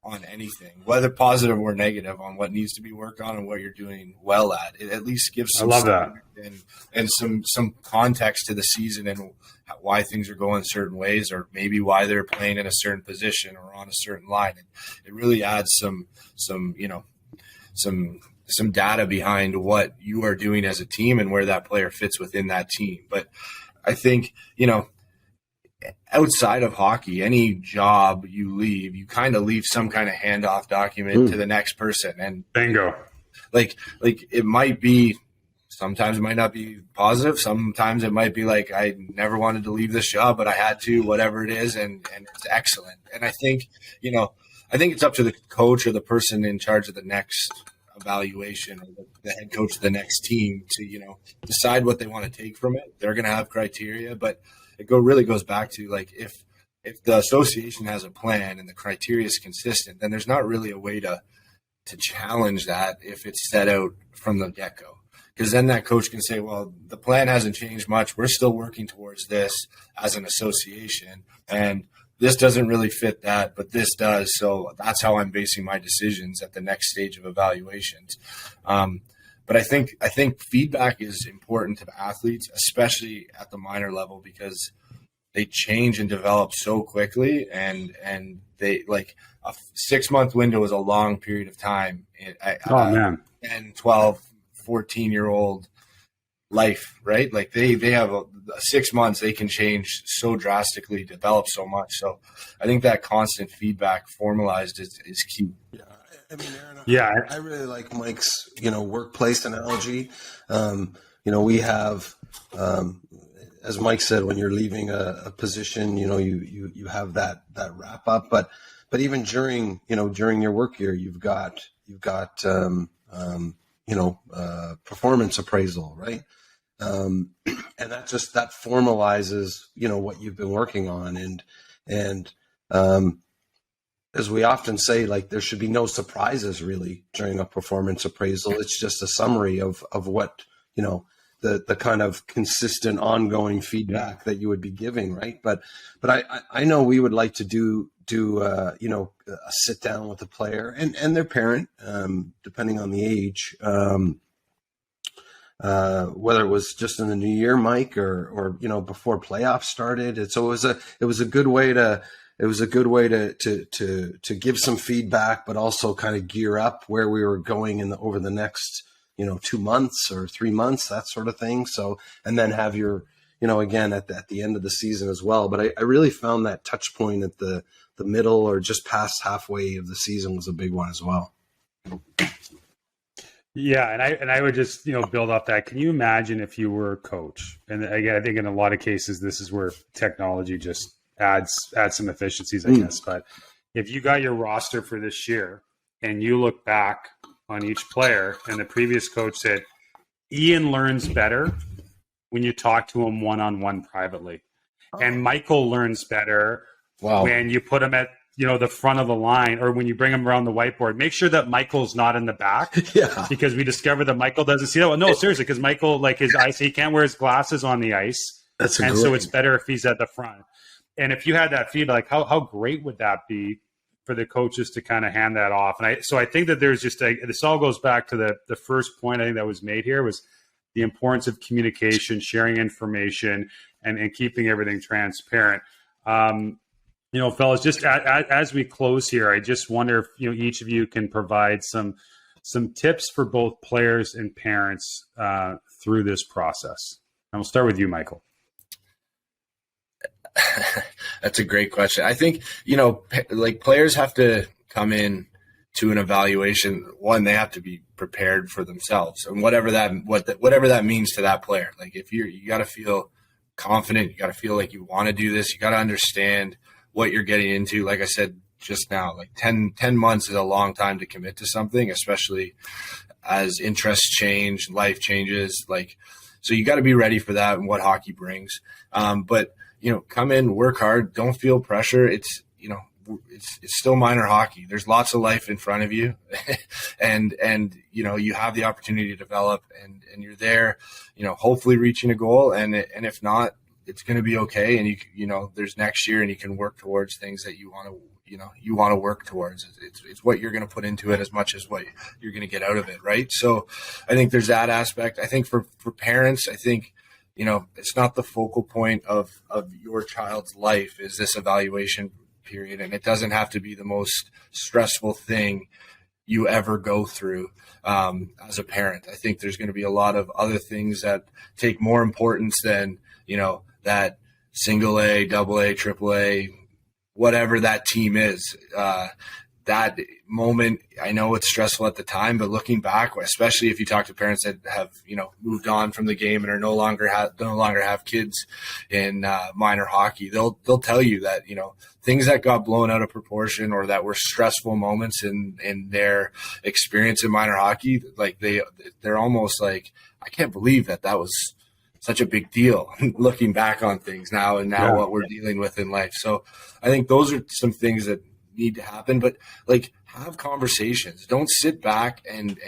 [SPEAKER 3] on anything, whether positive or negative, on what needs to be worked on and what you're doing well at. It at least gives some and some context to the season and why things are going certain ways, or maybe why they're playing in a certain position or on a certain line. And it really adds some data behind what you are doing as a team and where that player fits within that team. But I think, outside of hockey, any job you leave, you kind of leave some kind of handoff document to the next person. And
[SPEAKER 1] bingo.
[SPEAKER 3] Like it might be, sometimes it might not be positive. Sometimes it might be like, I never wanted to leave this job, but I had to, whatever it is. And it's excellent. And I think, it's up to the coach or the person in charge of the next evaluation, or the head coach of the next team to, decide what they want to take from it. They're going to have criteria, but it really goes back to, like, if the association has a plan and the criteria is consistent, then there's not really a way to challenge that if it's set out from the get-go. Because then that coach can say, well, the plan hasn't changed much. We're still working towards this as an association, and this doesn't really fit that, but this does. So that's how I'm basing my decisions at the next stage of evaluations. But I think feedback is important to the athletes, especially at the minor level, because they change and develop so quickly, and they, like, a 6-month window is a long period of time. 10, 12, 14-year-old life, right? Like they have 6 months, they can change so drastically, develop so much. So I think that constant feedback formalized is key.
[SPEAKER 2] Yeah. I mean, Aaron, I really like Mike's, workplace analogy. We have, as Mike said, when you're leaving a position, you have that wrap up, but even during your work year, you've got performance appraisal, right? And that formalizes, what you've been working on. And as we often say, like, there should be no surprises really during a performance appraisal. It's just a summary of what, the kind of consistent ongoing feedback that you would be giving. Right. But I know we would like to do a sit down with the player and their parent, depending on the age, whether it was just in the new year, Mike, or before playoffs started. So it was a good way to give some feedback, but also kind of gear up where we were going over the next 2 months or 3 months, that sort of thing. So, and then have your again at the end of the season as well. But I really found that touch point at the middle or just past halfway of the season was a big one as well.
[SPEAKER 1] Yeah, and I would just build off that. Can you imagine if you were a coach? And again, I think in a lot of cases this is where technology just adds some efficiencies, I guess. But if you got your roster for this year and you look back on each player, and the previous coach said, Ian learns better when you talk to him one-on-one privately, and Michael learns better when you put him at the front of the line, or when you bring him around the whiteboard. Make sure that Michael's not in the back, because we discovered that Michael doesn't see that. Well, no, seriously, because Michael, like, his eyes, he can't wear his glasses on the ice, so it's better if he's at the front. And if you had that feedback, how great would that be for the coaches to kind of hand that off? And I think that there's just this all goes back to the first point I think that was made here, was the importance of communication, sharing information, and keeping everything transparent. Fellas, just as we close here, I just wonder if each of you can provide some tips for both players and parents through this process. And we'll start with you, Michael.
[SPEAKER 3] That's a great question. I think, like, players have to come in to an evaluation. One, they have to be prepared for themselves, and whatever that means to that player. Like, if you got to feel confident, you got to feel like you want to do this. You got to understand what you're getting into. Like I said just now, like 10 months is a long time to commit to something, especially as interests change, life changes. Like, so you got to be ready for that and what hockey brings. But come in, work hard, don't feel pressure. It's still minor hockey. There's lots of life in front of you, and you have the opportunity to develop, and you're there, hopefully reaching a goal, and if not, it's going to be okay. And there's next year, and you can work towards things that you want you want to work towards. It's what you're going to put into it as much as what you're going to get out of it, right? So I think there's that aspect. I think for parents, I think, it's not the focal point of your child's life is this evaluation period, and it doesn't have to be the most stressful thing you ever go through as a parent. I think there's going to be a lot of other things that take more importance than, that single A, double A, triple A, whatever that team is. That moment, I know it's stressful at the time, but looking back, especially if you talk to parents that have, moved on from the game and are no longer have kids in minor hockey, they'll tell you that, things that got blown out of proportion or that were stressful moments in their experience in minor hockey, like they're almost like, I can't believe that was such a big deal looking back on things now and what we're dealing with in life. So I think those are some things that need to happen, but like have conversations. Don't sit back and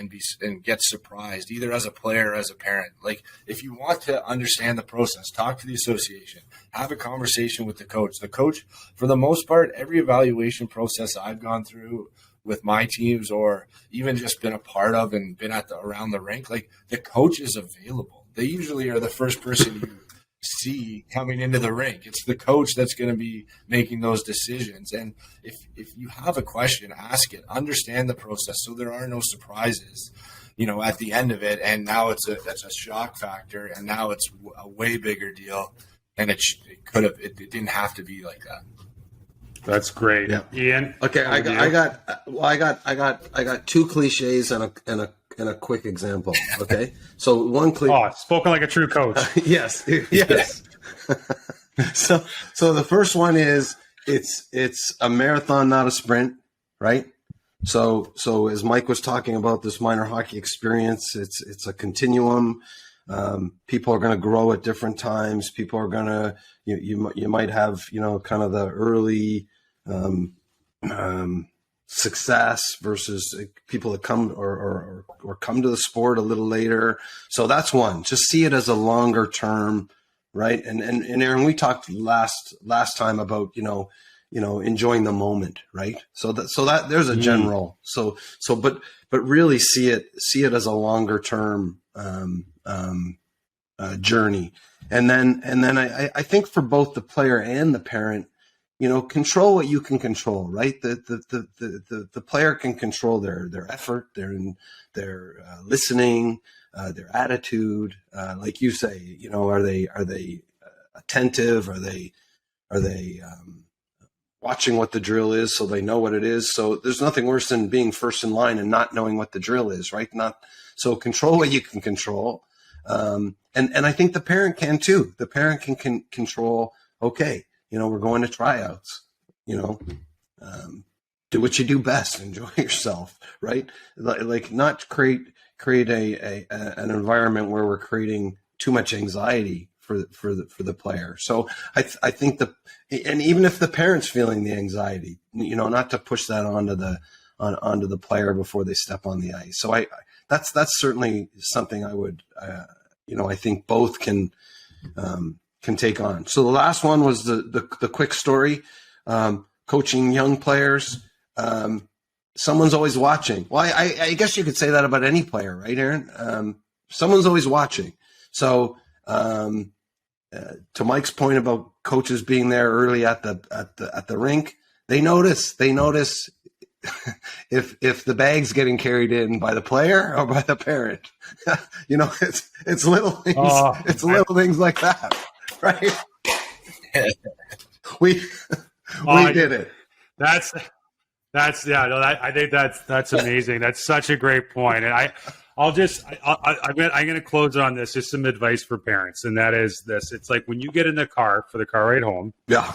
[SPEAKER 3] get surprised either as a player or as a parent. Like if you want to understand the process, talk to the association, have a conversation with the coach. The coach, for the most part, every evaluation process I've gone through with my teams or even just been a part of and been around the rink, like the coach is available. They usually are the first person you see coming into the rink. It's the coach that's going to be making those decisions. And if you have a question, ask it, understand the process so there are no surprises, at the end of it. And now that's a shock factor. And now it's a way bigger deal. And it didn't have to be like that.
[SPEAKER 1] That's great.
[SPEAKER 2] Yeah.
[SPEAKER 1] Ian.
[SPEAKER 2] Okay. I got two cliches and a quick example. Okay. So one cliche.
[SPEAKER 1] Spoken like a true coach.
[SPEAKER 2] Yes. So the first one is it's a marathon, not a sprint, right? So as Mike was talking about this minor hockey experience, it's a continuum. People are going to grow at different times. People are going to, you might have, kind of the early, success versus people that come or come to the sport a little later. So that's one. Just see it as a longer term, right? And Aaron, we talked last time about enjoying the moment, right? So that there's a general. But really see it as a longer term journey. And then I think for both the player and the parent, control what you can control, right? The player can control their effort, their listening, their attitude. Like you say, are they attentive? Are they watching what the drill is so they know what it is? So there's nothing worse than being first in line and not knowing what the drill is, right? So control what you can control. And I think the parent can too. The parent can control, okay, we're going to tryouts, do what you do best, enjoy yourself, right? Like not create an environment where we're creating too much anxiety for the player. So I think and even if the parent's feeling the anxiety, not to push that onto the player before they step on the ice. So that's certainly something I would, I think both can take on. So the last one was the quick story, coaching young players. Someone's always watching. Well, I guess you could say that about any player, right, Aaron? Someone's always watching. So to Mike's point about coaches being there early at the rink, they notice if the bag's getting carried in by the player or by the parent. It's little things. It's little things like that. Right. We did it.
[SPEAKER 1] I think that's amazing. That's such a great point. And I'm going to close on this. Just some advice for parents. And that is this. It's like when you get in the car for the car ride home.
[SPEAKER 2] Yeah.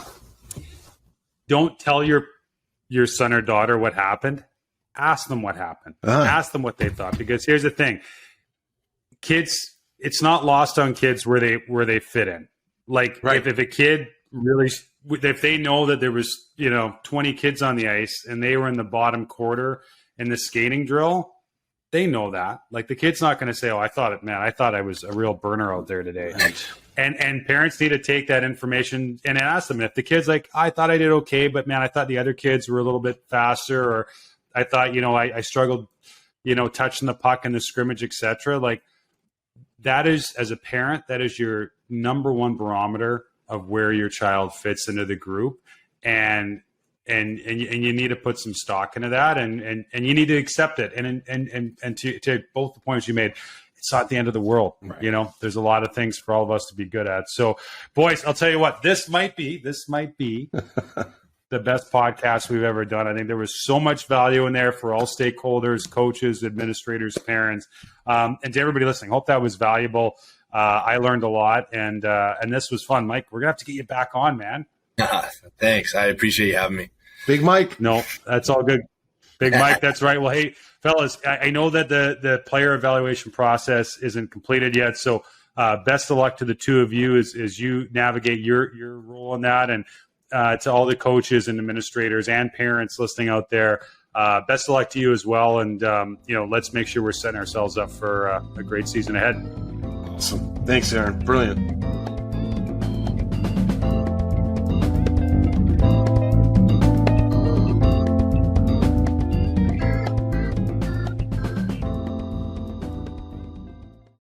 [SPEAKER 1] Don't tell your son or daughter what happened. Ask them what happened. Ask them what they thought. Because here's the thing. Kids, it's not lost on kids where they fit in. Like right. if a kid really, if they know that there was, 20 kids on the ice and they were in the bottom quarter in the skating drill, they know that. Like the kid's not going to say, "Oh, I thought I was a real burner out there today."
[SPEAKER 2] Right.
[SPEAKER 1] And parents need to take that information and ask them. If the kid's like, "I thought I did okay, but man, I thought the other kids were a little bit faster," or "I thought, I struggled, touching the puck in the scrimmage, etc." Like that is, as a parent, that is your number one barometer of where your child fits into the group, and you need to put some stock into that, and you need to accept it. And to both the points you made, it's not the end of the world. Right. There's a lot of things for all of us to be good at. So, boys, I'll tell you what, this might be the best podcast we've ever done. I think there was so much value in there for all stakeholders, coaches, administrators, parents, and to everybody listening. Hope that was valuable. I learned a lot, and this was fun. Mike, we're gonna have to get you back on, man.
[SPEAKER 3] Thanks. I appreciate you having me.
[SPEAKER 2] Big Mike.
[SPEAKER 1] No, that's all good. Big Mike, that's right. Well, hey, fellas, I know that the player evaluation process isn't completed yet, so best of luck to the two of you as you navigate your role in that, and to all the coaches and administrators and parents listening out there, best of luck to you as well. And let's make sure we're setting ourselves up for a great season ahead.
[SPEAKER 2] Awesome. Thanks, Aaron. Brilliant.